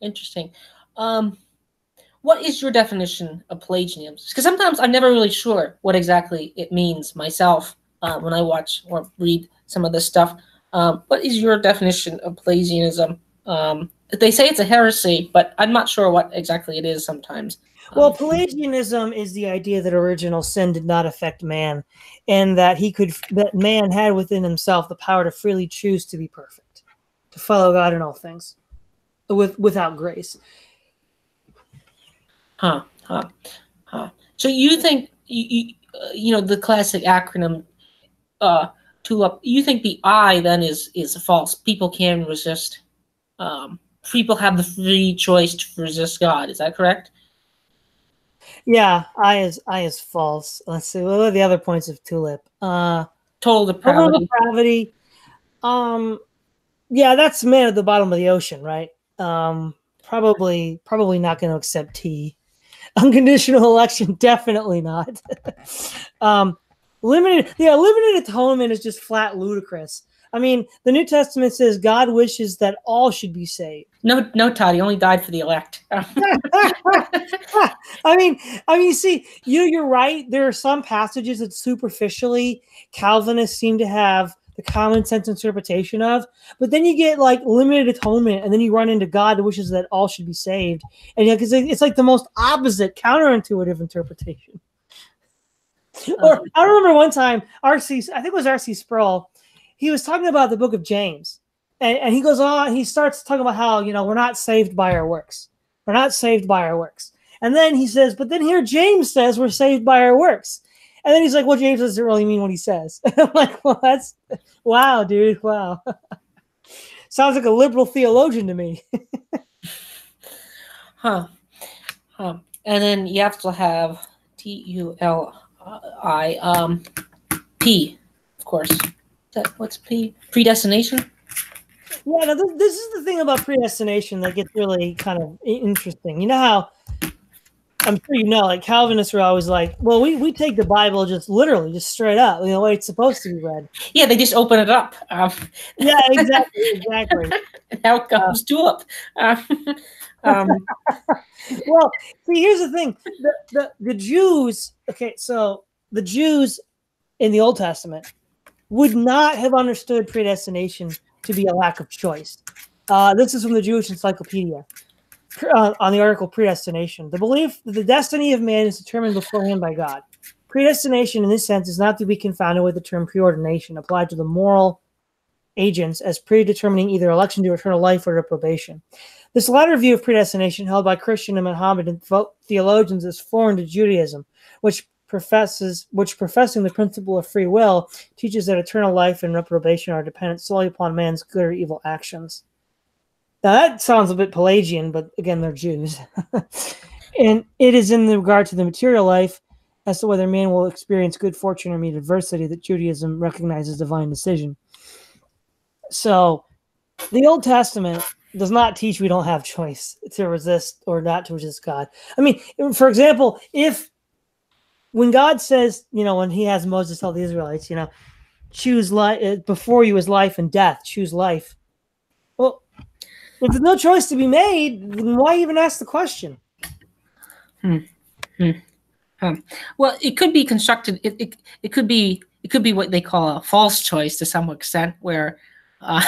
Interesting. What is your definition of Pelagianism? Because sometimes I'm never really sure what exactly it means myself when I watch or read some of this stuff. What is your definition of Pelagianism? They say it's a heresy, but I'm not sure what exactly it is sometimes. Well, Pelagianism is the idea that original sin did not affect man, and that that man had within himself the power to freely choose to be perfect, to follow God in all things, without grace. So you think the classic acronym TULIP? You think the I then is false? People can resist. People have the free choice to resist God. Is that correct? Yeah, I is false. Let's see. What are the other points of TULIP? Total depravity. Yeah, that's man at the bottom of the ocean, right? Probably not going to accept tea. Unconditional election, definitely not. Limited atonement is just flat ludicrous. I mean, the New Testament says God wishes that all should be saved. No, Todd, he only died for the elect. I mean, you see, you're right. There are some passages that superficially Calvinists seem to have the common sense interpretation of, but then you get like limited atonement, and then you run into God wishes that all should be saved, and because it's like the most opposite, counterintuitive interpretation. Or I remember one time I think it was R.C. Sproul, he was talking about the book of James, and he goes on, he starts talking about how we're not saved by our works, and then he says, but then here James says we're saved by our works. And then he's like, well, James doesn't really mean what he says. I'm like, well, wow, dude. Wow. Sounds like a liberal theologian to me. And then you have to have TULI, P, of course. What's P? Predestination? Yeah, this is the thing about predestination that gets really kind of interesting. You know how, I'm sure like Calvinists are always like, well, we take the Bible just literally, just straight up, the way it's supposed to be read. Yeah, they just open it up. Yeah, exactly. Now it comes to it. Well, see, here's the thing: the Jews. Okay, so the Jews in the Old Testament would not have understood predestination to be a lack of choice. This is from the Jewish Encyclopedia. On the article Predestination, the belief that the destiny of man is determined beforehand by God. Predestination in this sense is not to be confounded with the term preordination applied to the moral agents as predetermining either election to eternal life or reprobation. This latter view of predestination, held by Christian and Mohammedan theologians, is foreign to Judaism, which professing the principle of free will teaches that eternal life and reprobation are dependent solely upon man's good or evil actions. Now, that sounds a bit Pelagian, but again, they're Jews. And it is in regard to the material life as to whether man will experience good fortune or meet adversity that Judaism recognizes divine decision. So the Old Testament does not teach we don't have choice to resist or not to resist God. I mean, for example, when God says, when he has Moses tell the Israelites, choose life, before you is life and death, choose life. Well, if there's no choice to be made, then why even ask the question? Well, it could be constructed. It could be what they call a false choice to some extent, where that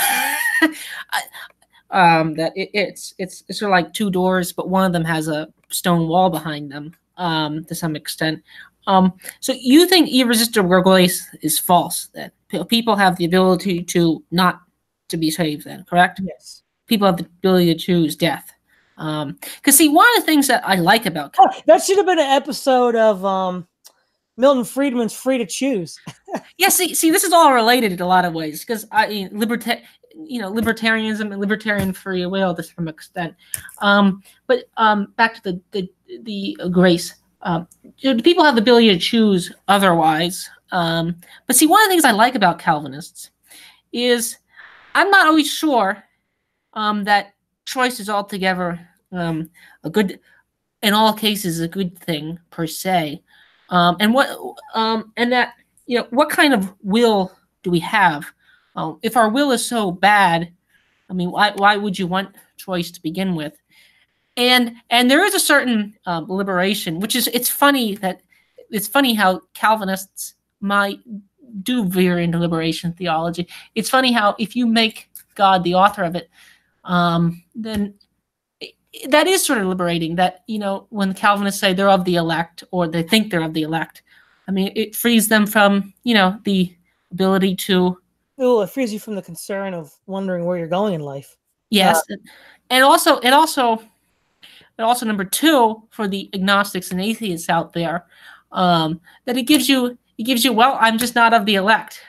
it's sort of like two doors, but one of them has a stone wall behind them. To some extent. So you think irresistible grace is false? That people have the ability to not to be saved? Then, correct? Yes. People have the ability to choose death. Because see, one of the things that I like about that should have been an episode of Milton Friedman's Free to Choose. Yeah, see, this is all related in a lot of ways because libertarianism and libertarian free will to some extent. But back to the grace. People have the ability to choose otherwise. But see, one of the things I like about Calvinists is I'm not always sure that choice is altogether a good, in all cases, a good thing per se. And that what kind of will do we have? If our will is so bad, I mean, why would you want choice to begin with? And there is a certain liberation, which is it's funny how Calvinists might do veer into liberation theology. It's funny how if you make God the author of it, then that is sort of liberating. That when the Calvinists say they're of the elect or they think they're of the elect, I mean, it frees them from the ability to. Oh, it frees you from the concern of wondering where you're going in life. Yes, and also number two for the agnostics and atheists out there, that it gives you. Well, I'm just not of the elect.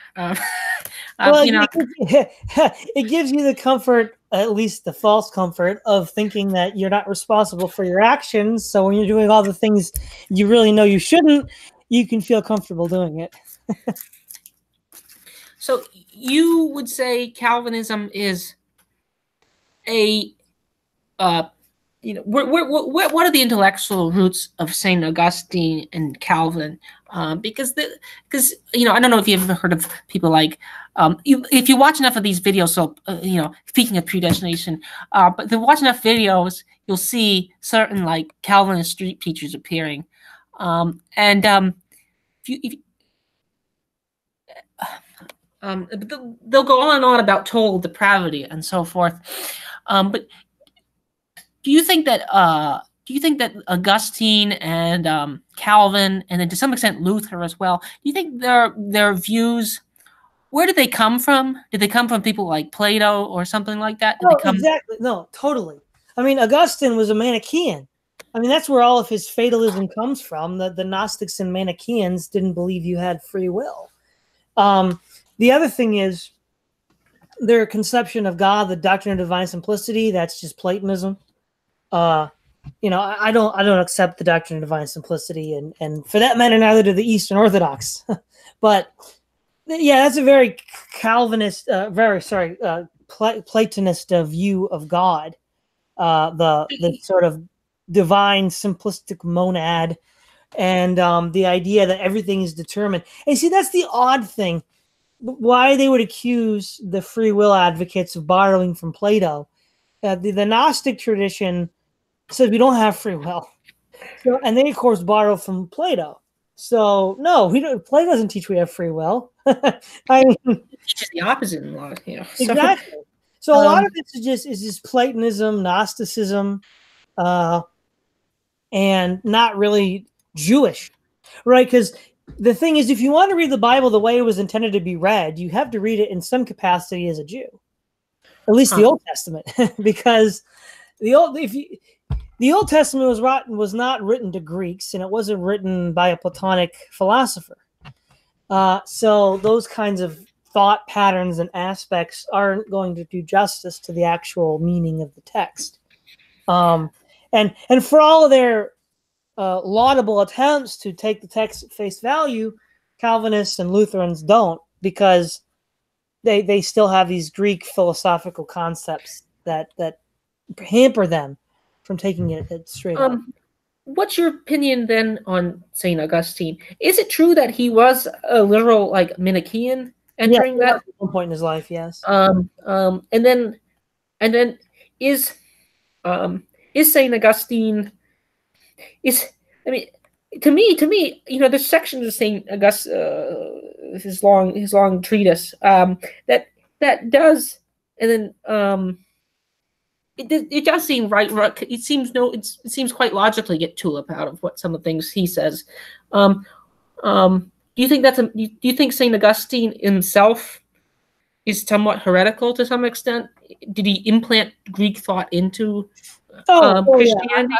It gives you the comfort, at least the false comfort, of thinking that you're not responsible for your actions. So when you're doing all the things you really know you shouldn't, you can feel comfortable doing it. So you would say Calvinism is a, what are the intellectual roots of St. Augustine and Calvin? Because I don't know if you've ever heard of people like, if you watch enough of these videos, so, speaking of predestination, but if you watch enough videos, you'll see certain like Calvinist street preachers appearing. They'll go on and on about total depravity and so forth. But do you think that Augustine and Calvin, and then to some extent Luther as well, do you think their views, where did they come from? Did they come from people like Plato or something like that? Exactly. No, totally. I mean, Augustine was a Manichaean. I mean, that's where all of his fatalism comes from. The Gnostics and Manichaeans didn't believe you had free will. The other thing is their conception of God, the doctrine of divine simplicity. That's just Platonism. I don't accept the doctrine of divine simplicity, and for that matter, neither do the Eastern Orthodox. But yeah, that's a very Calvinist, Platonist view of God. The sort of divine simplistic monad, and the idea that everything is determined. And see, that's the odd thing. Why they would accuse the free will advocates of borrowing from Plato. The Gnostic tradition says we don't have free will. So, and they, of course, borrow from Plato. So, no, Plato doesn't teach we have free will. I mean, it teaches the opposite in a lot. Exactly. So a lot of this is just Platonism, Gnosticism, and not really Jewish, right? Because the thing is, if you want to read the Bible the way it was intended to be read, you have to read it in some capacity as a Jew, at least the Old Testament, because the Old Testament was not written to Greeks, and it wasn't written by a Platonic philosopher. So those kinds of thought patterns and aspects aren't going to do justice to the actual meaning of the text. And for all of their laudable attempts to take the text at face value, Calvinists and Lutherans don't, because they still have these Greek philosophical concepts that hamper them from taking it straight up. What's your opinion then on St. Augustine? Is it true that he was a literal like Manichaean entering that at one point in his life? Yes. And then is St. Augustine to me, there's sections of St. Augustine, his long treatise, that does, and then it does seem right. It seems quite logically get tulip out of what some of the things he says. Do you think do you think St. Augustine himself is somewhat heretical to some extent? Did he implant Greek thought into Yeah. Christianity?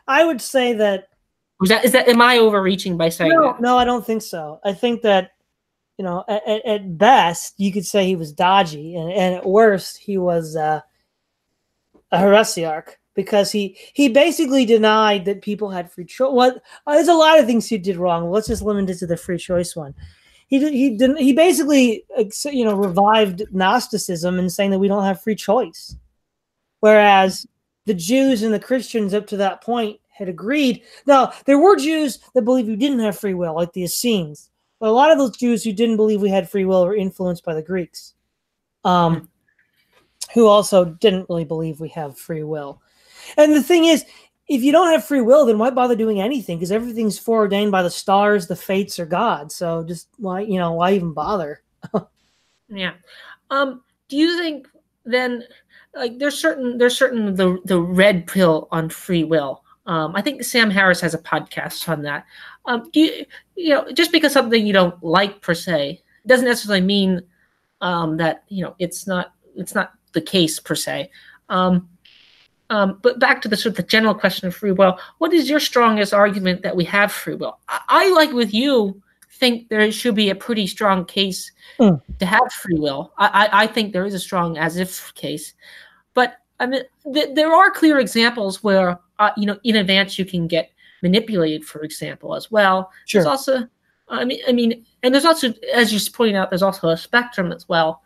I would say that. Am I overreaching by saying that? No, I don't think so. I think that, at best you could say he was dodgy, and at worst he was a heresiarch, because he basically denied that people had free choice. There's a lot of things he did wrong. Let's just limit it to the free choice one. He basically revived Gnosticism and saying that we don't have free choice, whereas the Jews and the Christians up to that point had agreed. Now, there were Jews that believed we didn't have free will, like the Essenes. But a lot of those Jews who didn't believe we had free will were influenced by the Greeks, who also didn't really believe we have free will. And the thing is, if you don't have free will, then why bother doing anything? Because everything's foreordained by the stars, the fates, or God. So just why even bother? Yeah. Do you think then, like, there's certain the red pill on free will? I think Sam Harris has a podcast on that. Do just because something you don't like per se doesn't necessarily mean that it's not the case per se. But back to the sort of the general question of free will, what is your strongest argument that we have free will? I like with you think there should be a pretty strong case to have free will. I think there is a strong as if case, but I mean there are clear examples where in advance you can get manipulated, for example, as well. Sure. There's also, I mean, and there's also, as you pointed out, there's also a spectrum as well.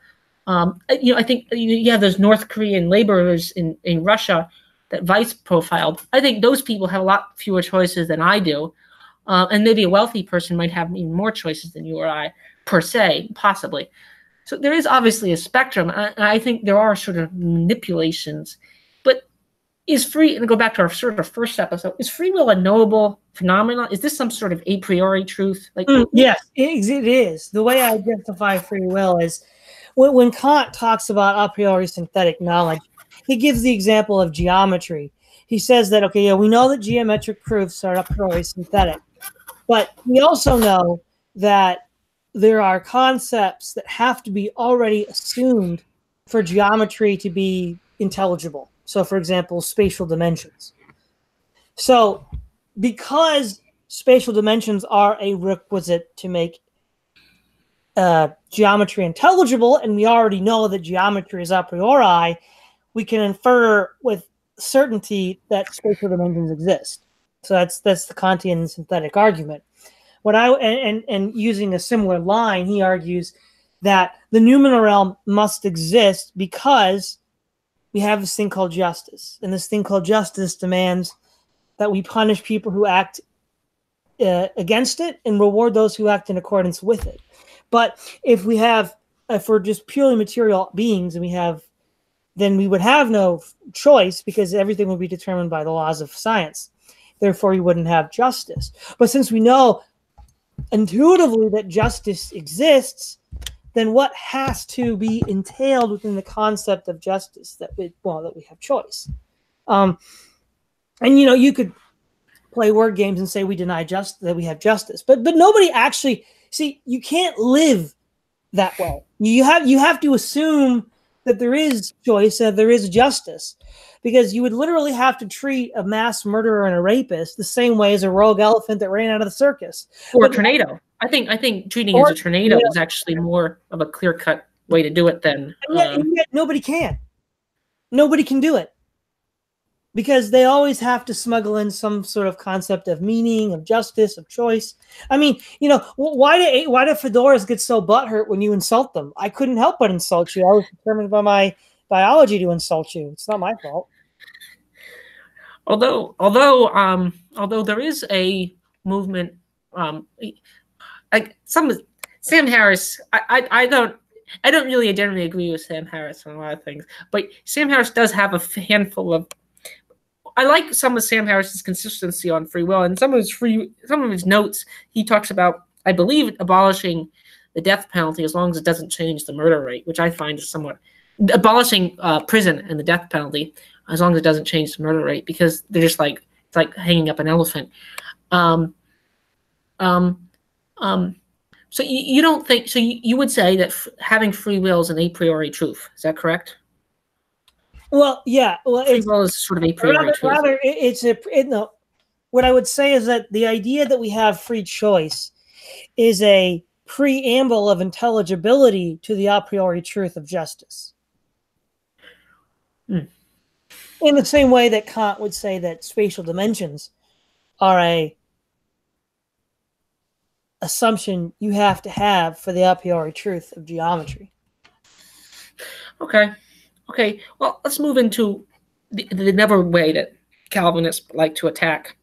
I think you have those North Korean laborers in Russia that Vice profiled. I think those people have a lot fewer choices than I do. And maybe a wealthy person might have even more choices than you or I, per se, possibly. So there is obviously a spectrum. I think there are sort of manipulations. But is free, and to go back to our sort of first episode, is free will a knowable phenomenon? Is this some sort of a priori truth? Yes, it is. The way I identify free will is when Kant talks about a priori synthetic knowledge, he gives the example of geometry. He says that, we know that geometric proofs are a priori synthetic, but we also know that there are concepts that have to be already assumed for geometry to be intelligible. So, for example, spatial dimensions. So, because spatial dimensions are a requisite to make geometry intelligible, and we already know that geometry is a priori, we can infer with certainty that spatial dimensions exist. So that's the Kantian synthetic argument. And using a similar line, he argues that the noumenal realm must exist because we have this thing called justice, and this thing called justice demands that we punish people who act against it and reward those who act in accordance with it. But if we're just purely material beings, then we would have no choice, because everything would be determined by the laws of science. Therefore, we wouldn't have justice. But since we know intuitively that justice exists, then what has to be entailed within the concept of justice that we have choice? And you could play word games and say we deny that we have justice, but nobody actually. See, you can't live that way. You have to assume that there is choice, that there is justice, because you would literally have to treat a mass murderer and a rapist the same way as a rogue elephant that ran out of the circus. Or a tornado. I think treating it as a tornado is actually more of a clear-cut way to do it than... And yet nobody can. Nobody can do it. Because they always have to smuggle in some sort of concept of meaning, of justice, of choice. I mean, why do fedoras get so butthurt when you insult them? I couldn't help but insult you. I was determined by my biology to insult you. It's not my fault. Although there is a movement, Sam Harris. I don't really generally agree with Sam Harris on a lot of things, but Sam Harris does have a handful of. I like some of Sam Harris's consistency on free will, and some of his notes. He talks about, I believe, abolishing the death penalty as long as it doesn't change the murder rate, which I find is somewhat abolishing prison and the death penalty as long as it doesn't change the murder rate, because they're just like it's like hanging up an elephant. So you don't think so? You would say that having free will is an a priori truth. Is that correct? Well, yeah. Well, Free it's will is sort of a priori truth. rather no. What I would say is that the idea that we have free choice is a preamble of intelligibility to the a priori truth of justice. Hmm. In the same way that Kant would say that spatial dimensions are a assumption you have to have for the a priori truth of geometry. Okay. Well, let's move into the another way that Calvinists like to attack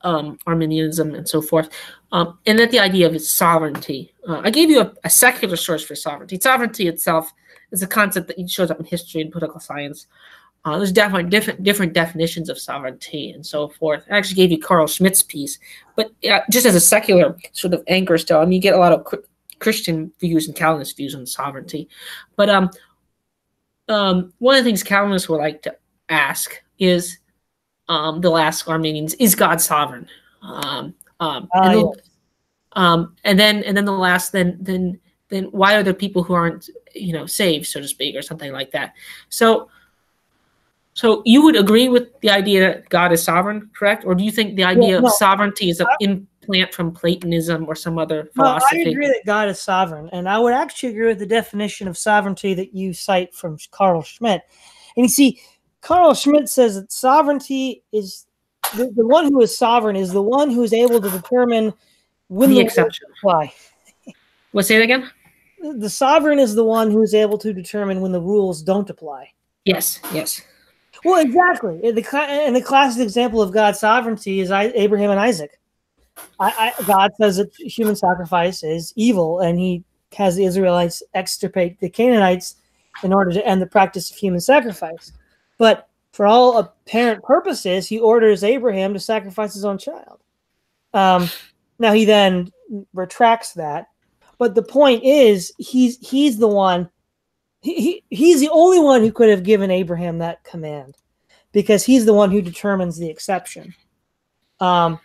Arminianism and so forth, and that the idea of sovereignty. I gave you a secular source for sovereignty. Sovereignty itself is a concept that shows up in history and political science. There's definitely different definitions of sovereignty and so forth. I actually gave you Carl Schmitt's piece, but just as a secular sort of anchor still, I mean, you get a lot of Christian views and Calvinist views on sovereignty. But one of the things Calvinists would like to ask is, they'll ask Armenians, is God sovereign? And then they'll ask, then why are there people who aren't, saved, so to speak, or something like that? So you would agree with the idea that God is sovereign, correct? Or do you think the idea of sovereignty is an implant from Platonism or some other philosophy? I agree that God is sovereign, and I would actually agree with the definition of sovereignty that you cite from Carl Schmitt. And you see, Carl Schmitt says that sovereignty is the one who is sovereign is the one who is able to determine when the exception apply. Let's say it again. The sovereign is the one who is able to determine when the rules don't apply. Yes. Well, exactly. And the classic example of God's sovereignty is Abraham and Isaac. God says that human sacrifice is evil, and he has the Israelites extirpate the Canaanites in order to end the practice of human sacrifice. But for all apparent purposes, he orders Abraham to sacrifice his own child. Now he then retracts that. But the point is, he's the one. He's the only one who could have given Abraham that command, because he's the one who determines the exception. And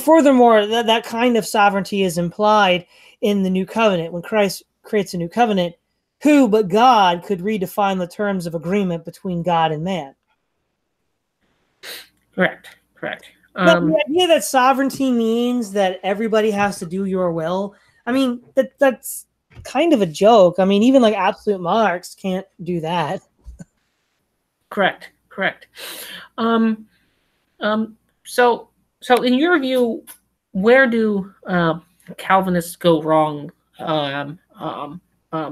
furthermore, that kind of sovereignty is implied in the new covenant. When Christ creates a new covenant, who but God could redefine the terms of agreement between God and man? Correct. But the idea that sovereignty means that everybody has to do your will, I mean, that's kind of a joke. I mean, even like absolute monarchs can't do that. Correct. So in your view, where do Calvinists go wrong the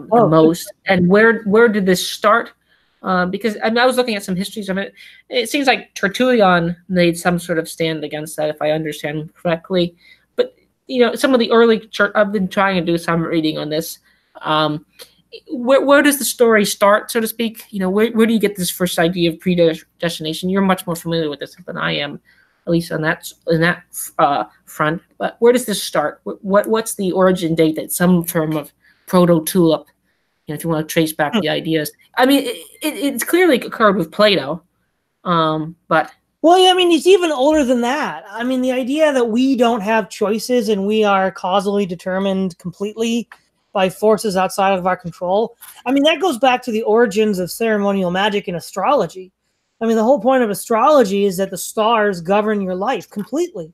most, and where did this start? Because I was looking at some histories of it. It seems like Tertullian made some sort of stand against that, if I understand correctly. But some of the early church, I've been trying to do some reading on this. Where does the story start, so to speak? Where do you get this first idea of predestination? You're much more familiar with this than I am, at least in that front. But where does this start? What's the origin date? That some term of proto-tulip, if you want to trace back the ideas. I mean, it's clearly occurred with Plato, but well, I mean, it's even older than that. I mean, the idea that we don't have choices and we are causally determined completely by forces outside of our control. I mean, that goes back to the origins of ceremonial magic and astrology. I mean, the whole point of astrology is that the stars govern your life completely,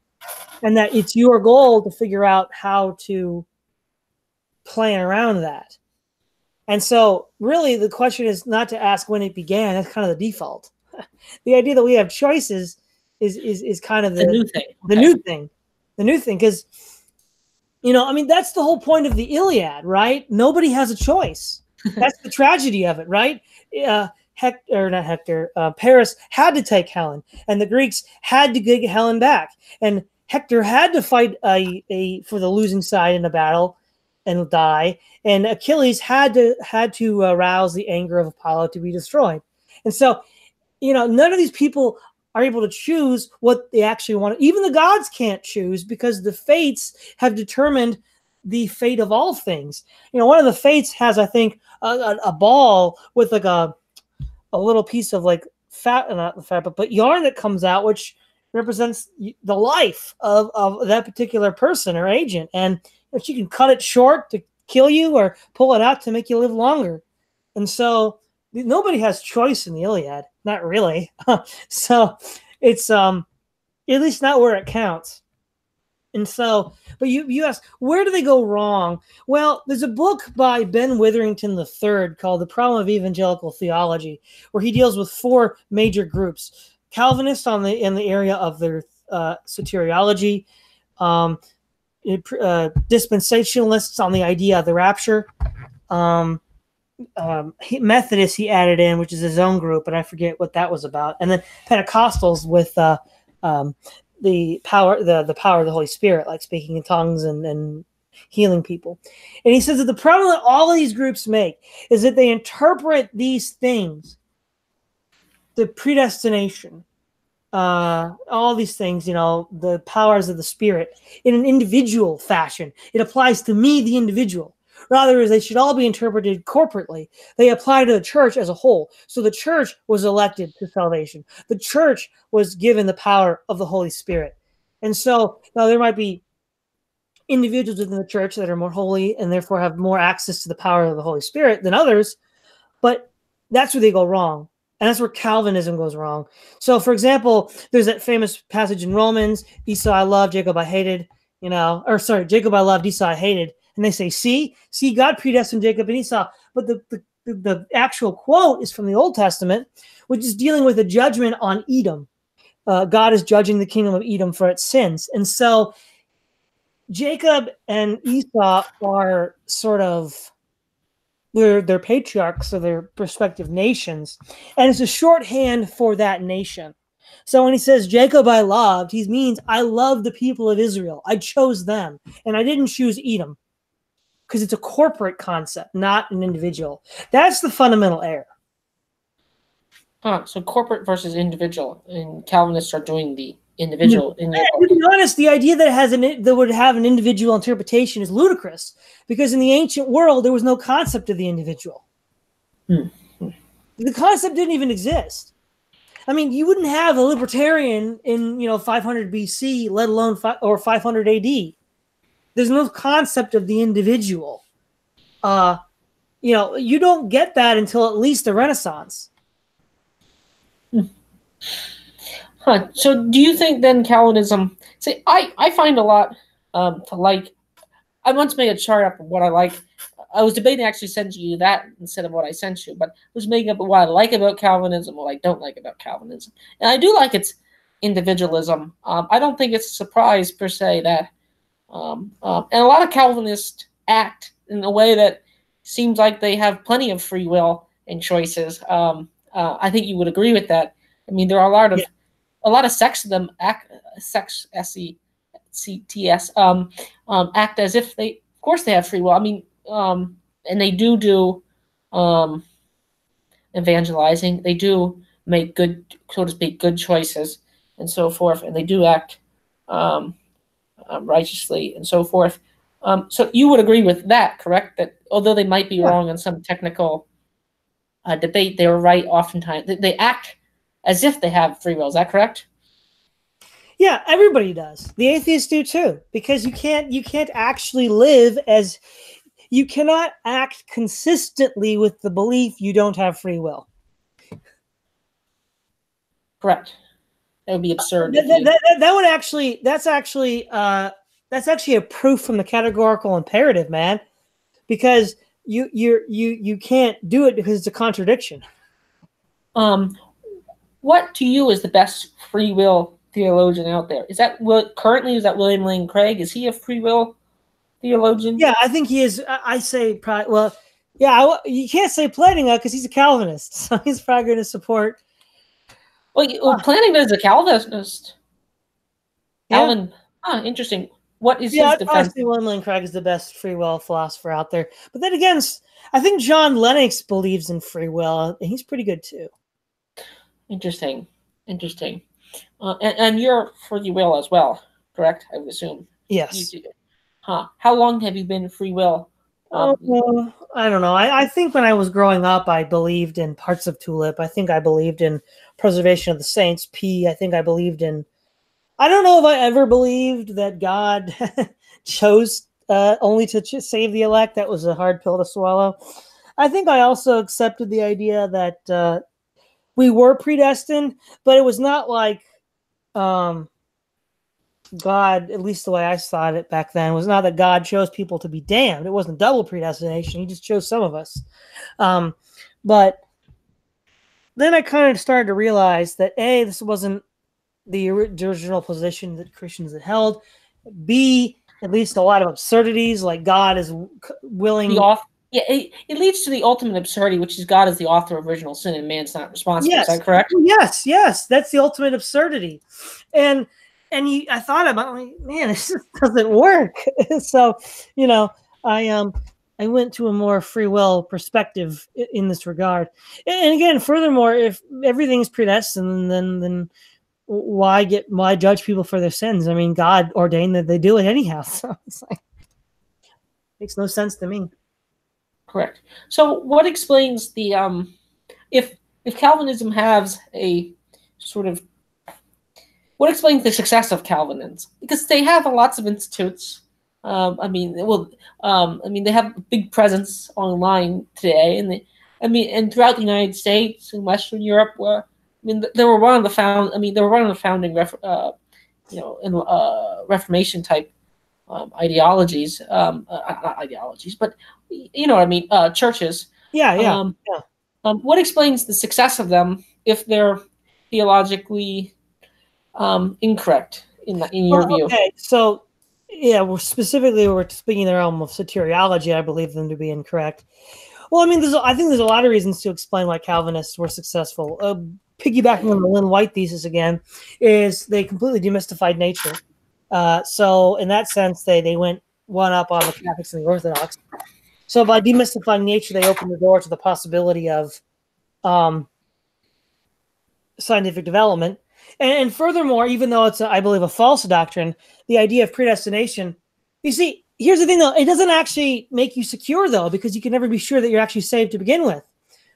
and that it's your goal to figure out how to plan around that. And so really the question is not to ask when it began. That's kind of the default. The idea that we have choices is kind of the new thing. The new thing, because I mean, that's the whole point of the Iliad, right? Nobody has a choice. That's the tragedy of it, right? Paris had to take Helen, and the Greeks had to get Helen back, and Hector had to fight for the losing side in a battle and die, and Achilles had to arouse the anger of Apollo to be destroyed. And so, none of these people are able to choose what they actually want. Even the gods can't choose, because the fates have determined the fate of all things. One of the fates has, I think, a ball with like a little piece of like not fat, but yarn that comes out, which represents the life of that particular person or agent. And if you can cut it short to kill you or pull it out to make you live longer. And so nobody has choice in the Iliad, not really. So it's at least not where it counts. And so, but you ask, where do they go wrong? Well, there's a book by Ben Witherington III called The Problem of Evangelical Theology, where he deals with 4 major groups: Calvinists in the area of their soteriology, dispensationalists on the idea of the rapture, Methodists he added in, which is his own group, but I forget what that was about, and then Pentecostals with the power of the Holy Spirit, like speaking in tongues and healing people. And he says that the problem that all of these groups make is that they interpret these things, the predestination, all these things, the powers of the Spirit, in an individual fashion. It applies to me, the individual. Rather, as they should all be interpreted corporately, they apply to the church as a whole. So the church was elected to salvation. The church was given the power of the Holy Spirit. And so now there might be individuals within the church that are more holy and therefore have more access to the power of the Holy Spirit than others, but that's where they go wrong. And that's where Calvinism goes wrong. So, for example, there's that famous passage in Romans, Esau I loved, Jacob I hated, Jacob I loved, Esau I hated. And they say, see, God predestined Jacob and Esau. But the actual quote is from the Old Testament, which is dealing with a judgment on Edom. God is judging the kingdom of Edom for its sins. And so Jacob and Esau are sort of, they're patriarchs of their respective nations. And it's a shorthand for that nation. So when he says, Jacob I loved, he means I love the people of Israel. I chose them. And I didn't choose Edom. Because it's a corporate concept, not an individual. That's the fundamental error. So corporate versus individual, and Calvinists are doing the individual. To be honest, the idea that would have an individual interpretation is ludicrous, because in the ancient world there was no concept of the individual. The concept didn't even exist. I mean, you wouldn't have a libertarian in 500 BC, let alone 500 AD. There's no concept of the individual. You don't get that until at least the Renaissance. So do you think then Calvinism, I find a lot to like. I once made a chart up of what I like. I was debating actually sending you that instead of what I sent you, but I was making up what I like about Calvinism, what I don't like about Calvinism. And I do like its individualism. I don't think it's a surprise per se that and a lot of Calvinists act in a way that seems like they have plenty of free will and choices. I think you would agree with that. I mean, there are a lot of sects of them act act as if they, of course, they have free will. I mean, and they do evangelizing. They do make good, so to speak, good choices and so forth, and they do act righteously and so forth. So you would agree with that, correct? That although they might be wrong on some technical debate, they were right oftentimes. They act as if they have free will. Is that correct? Yeah, everybody does. The atheists do too, because you can't actually live as, you cannot act consistently with the belief you don't have free will. Correct. That would be absurd. That's actually a proof from the categorical imperative, man, because you can't do it because it's a contradiction. What to you is the best free will theologian out there? Is that William Lane Craig? Is he a free will theologian? Yeah, I think he is. I say probably. Well, yeah, you can't say Plantinga because he's a Calvinist, so he's probably going to support. Well, Plantinga is a Calvinist. Calvin. Interesting. What is his defense? Honestly, William Lane Craig is the best free will philosopher out there. But then again, I think John Lennox believes in free will, and he's pretty good too. Interesting. And you're free will as well, correct? I would assume. Yes. How long have you been free will? I don't know. I think when I was growing up, I believed in parts of Tulip. I think I believed in Preservation of the Saints. I think I believed in. I don't know if I ever believed that God chose only to save the elect. That was a hard pill to swallow. I think I also accepted the idea that we were predestined, but it was not like God, at least the way I saw it back then, was not that God chose people to be damned. It wasn't double predestination. He just chose some of us. But then I kind of started to realize that A, this wasn't the original position that Christians had held. B, at least a lot of absurdities, like God is willing. It leads to the ultimate absurdity, which is God is the author of original sin and man's not responsible. Yes. Is that correct? Yes, that's the ultimate absurdity. And I thought about, like, man, this just doesn't work. So, I went to a more free will perspective in this regard. And again, furthermore, if everything is predestined, then why judge people for their sins? I mean, God ordained that they do it anyhow. So it's like, makes no sense to me. Correct. So what explains the if Calvinism has a sort of what explains the success of Calvinism? Because they have lots of institutes. They have a big presence online today, and throughout the United States and Western Europe, where they were one of the founding Reformation type ideologies, not ideologies, but churches. Yeah. What explains the success of them if they're theologically incorrect in your view? Okay, so yeah, we're speaking in the realm of soteriology. I believe them to be incorrect. Well, I think there's a lot of reasons to explain why Calvinists were successful. Piggybacking on the Lynn White thesis again, is they completely demystified nature. So in that sense, they went one up on the Catholics and the Orthodox. So by demystifying nature, they opened the door to the possibility of scientific development. And furthermore, even though it's, I believe, a false doctrine, the idea of predestination, you see, here's the thing, though. It doesn't actually make you secure, though, because you can never be sure that you're actually saved to begin with,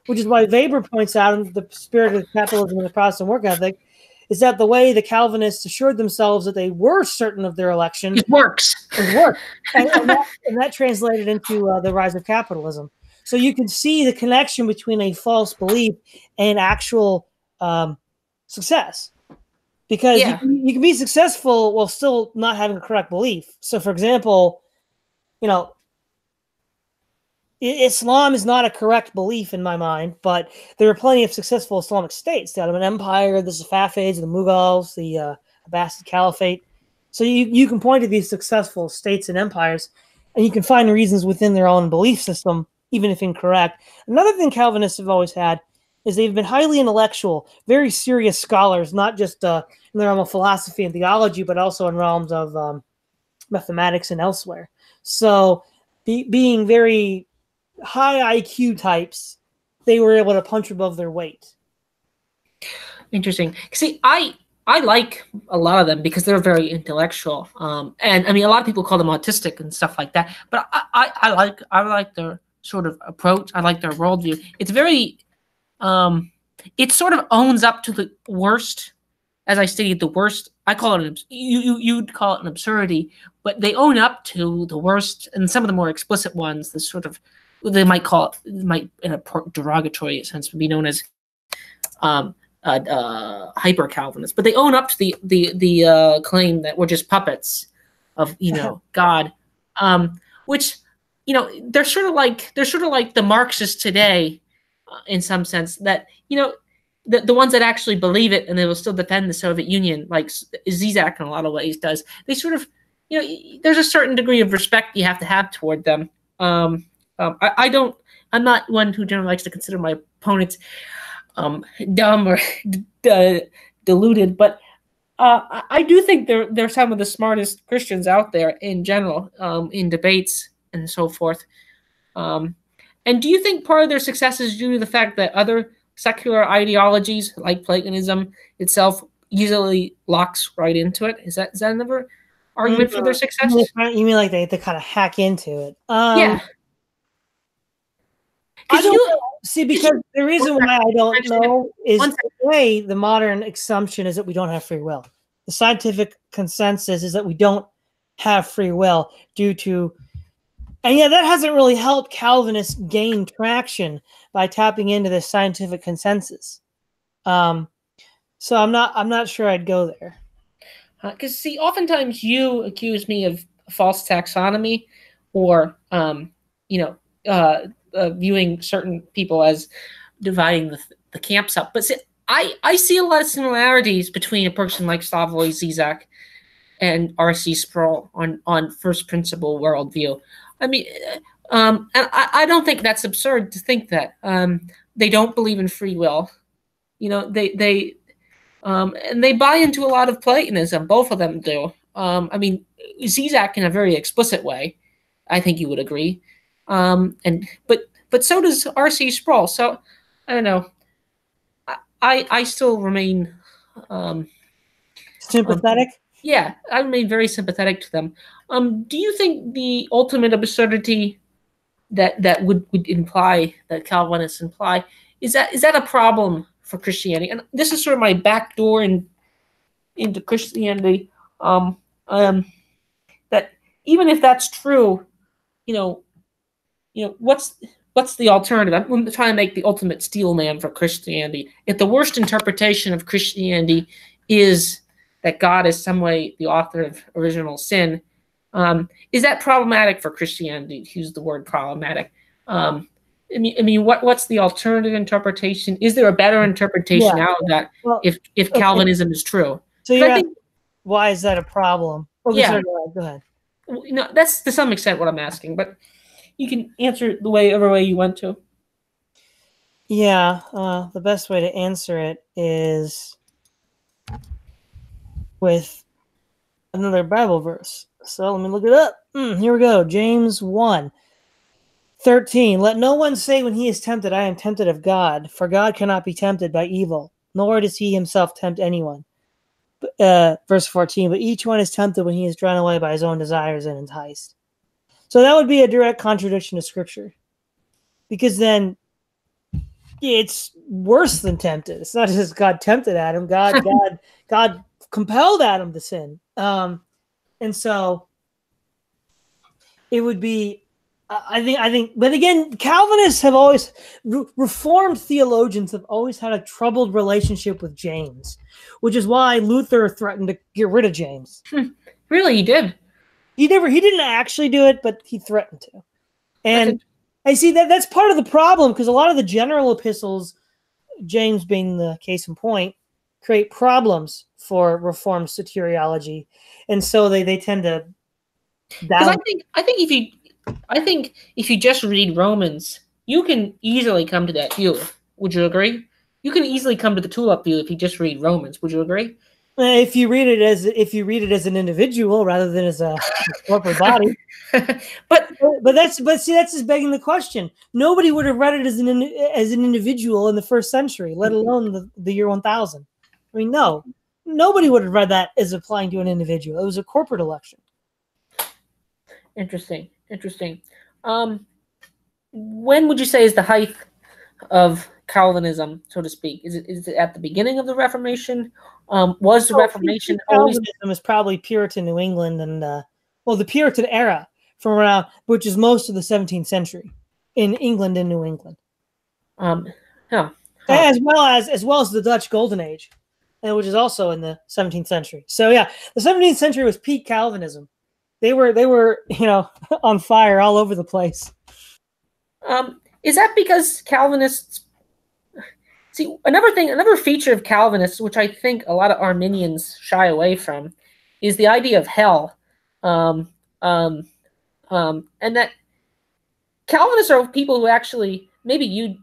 which is why Weber points out in The Spirit of Capitalism and the Protestant Work Ethic is that the way the Calvinists assured themselves that they were certain of their election works. And that translated into the rise of capitalism. So you can see the connection between a false belief and actual success. Because you can be successful while still not having a correct belief. So, for example, Islam is not a correct belief in my mind, but there are plenty of successful Islamic states. The Ottoman Empire, the Safavids, the Mughals, the Abbasid Caliphate. So you can point to these successful states and empires, and you can find reasons within their own belief system, even if incorrect. Another thing Calvinists have always had is they've been highly intellectual, very serious scholars, not just in the realm of philosophy and theology, but also in realms of mathematics and elsewhere. So being very high IQ types, they were able to punch above their weight. Interesting. See, I like a lot of them because they're very intellectual. And a lot of people call them autistic and stuff like that. But I like their sort of approach. I like their worldview. It's very it sort of owns up to the worst, as I stated, the worst. I call it you'd call it an absurdity, but they own up to the worst, and some of the more explicit ones, the sort of they might call it, in a derogatory sense, be known as hyper Calvinists, but they own up to the claim that we're just puppets of God, which they're sort of like the Marxists today. In some sense, that the ones that actually believe it and they will still defend the Soviet Union, like Zizek in a lot of ways does. They sort of, there's a certain degree of respect you have to have toward them. I'm not one who generally likes to consider my opponents dumb or deluded, but I do think they're some of the smartest Christians out there in general, in debates and so forth. And do you think part of their success is due to the fact that other secular ideologies, like Platonism itself, easily locks right into it? Is that another argument for their success? You mean like they kind of hack into it? Yeah. Because the reason why I don't know is the way the modern assumption is that we don't have free will. The scientific consensus is that we don't have free will due to And yeah, that hasn't really helped Calvinists gain traction by tapping into this scientific consensus. So I'm not sure I'd go there. Because see, oftentimes you accuse me of false taxonomy, or viewing certain people as dividing the camps up. But see, I see a lot of similarities between a person like Slavoj Zizek and R.C. Sproul on first principle worldview. I mean, and I don't think that's absurd to think that they don't believe in free will. And they buy into a lot of Platonism. Both of them do. I mean, Zizek in a very explicit way. I think you would agree. But so does R.C. Sproul. So I don't know. I still remain sympathetic. Yeah, I remain very sympathetic to them. Do you think the ultimate absurdity that would imply, that Calvinists imply, is that a problem for Christianity? And this is sort of my backdoor into Christianity. That even if that's true, what's the alternative? I'm trying to make the ultimate steel man for Christianity. If the worst interpretation of Christianity is that God is some way the author of original sin, is that problematic for Christianity? To use the word problematic. I mean, what's the alternative interpretation? Is there a better interpretation out of that if Calvinism is true? So you're asking, why is that a problem? Okay, yeah, go ahead. No, that's to some extent what I'm asking, but you can answer it whatever way you want to. Yeah, the best way to answer it is with another Bible verse. So let me look it up. Here we go. James 1:13. Let no one say when he is tempted, I am tempted of God, for God cannot be tempted by evil, nor does he himself tempt anyone. Verse 14, but each one is tempted when he is drawn away by his own desires and enticed. So that would be a direct contradiction to Scripture, because then it's worse than tempted. It's not just God tempted Adam. God compelled Adam to sin. And so it would be, I think, but again, Calvinists have always, Reformed theologians have always had a troubled relationship with James, which is why Luther threatened to get rid of James. Really, he did. He didn't actually do it, but he threatened to. And I see that's part of the problem, because a lot of the general epistles, James being the case in point, create problems for Reformed soteriology, and so they tend to. Because I think if you just read Romans, you can easily come to that view. Would you agree? You can easily come to the tulip view if you just read Romans. Would you agree? If you read it as an individual rather than as a corporate body, but that's just begging the question. Nobody would have read it as an individual in the first century, let alone the year 1000. I mean, no, nobody would have read that as applying to an individual. It was a corporate election. Interesting. When would you say is the height of Calvinism, so to speak? Is it at the beginning of the Reformation? Was the Reformation always? Calvinism is probably Puritan New England and the Puritan era from around, which is most of the 17th century in England and New England. As well as the Dutch Golden Age, which is also in the 17th century. So yeah, the 17th century was peak Calvinism. They were on fire all over the place. Is that because Calvinists? See, another feature of Calvinists, which I think a lot of Arminians shy away from, is the idea of hell, and that Calvinists are people who actually, maybe you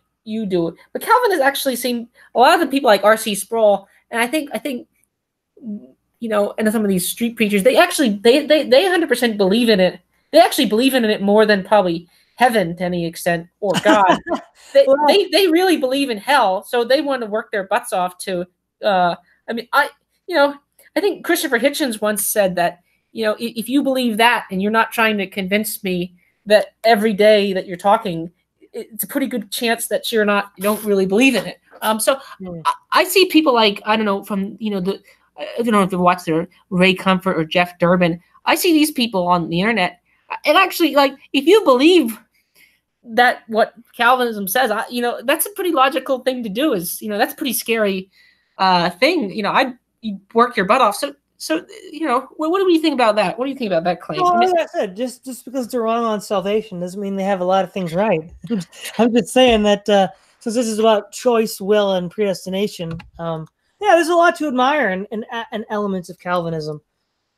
do it, but Calvinists actually seem, a lot of the people like R.C. Sproul, and I think and some of these street preachers, they 100% believe in it. They actually believe in it more than probably heaven to any extent, or God. They really believe in hell, so they want to work their butts off to. I think Christopher Hitchens once said that if you believe that and you're not trying to convince me that every day that you're talking, it's a pretty good chance that you don't really believe in it. I see people like, I don't know, from I don't know if you watch their Ray Comfort or Jeff Durbin. I see these people on the internet And actually, like, if you believe that what Calvinism says, that's a pretty logical thing to do. Is, that's a pretty scary thing. I'd work your butt off. So what do you think about that? What do you think about that claim? Well, like I said, just because they're wrong on salvation doesn't mean they have a lot of things right. I'm just saying that since this is about choice, will, and predestination, there's a lot to admire in elements of Calvinism,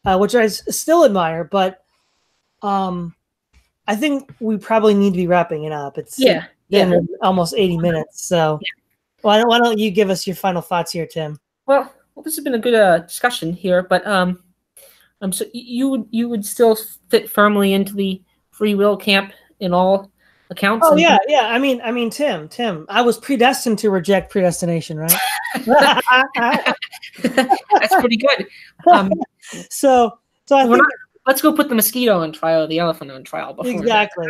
which I still admire, but I think we probably need to be wrapping it up. It's been almost 80 minutes. So why don't you give us your final thoughts here, Tim? Well, this has been a good discussion here, but so you would still fit firmly into the free will camp in all accounts. Oh yeah. I mean, Tim, I was predestined to reject predestination, right? That's pretty good. So I think. Let's go put the mosquito on trial, or the elephant on trial. Before exactly.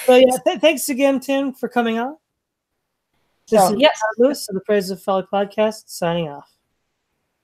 So yeah, thanks again, Tim, for coming on. This is Lewis of the Praise of Fellow podcast, signing off.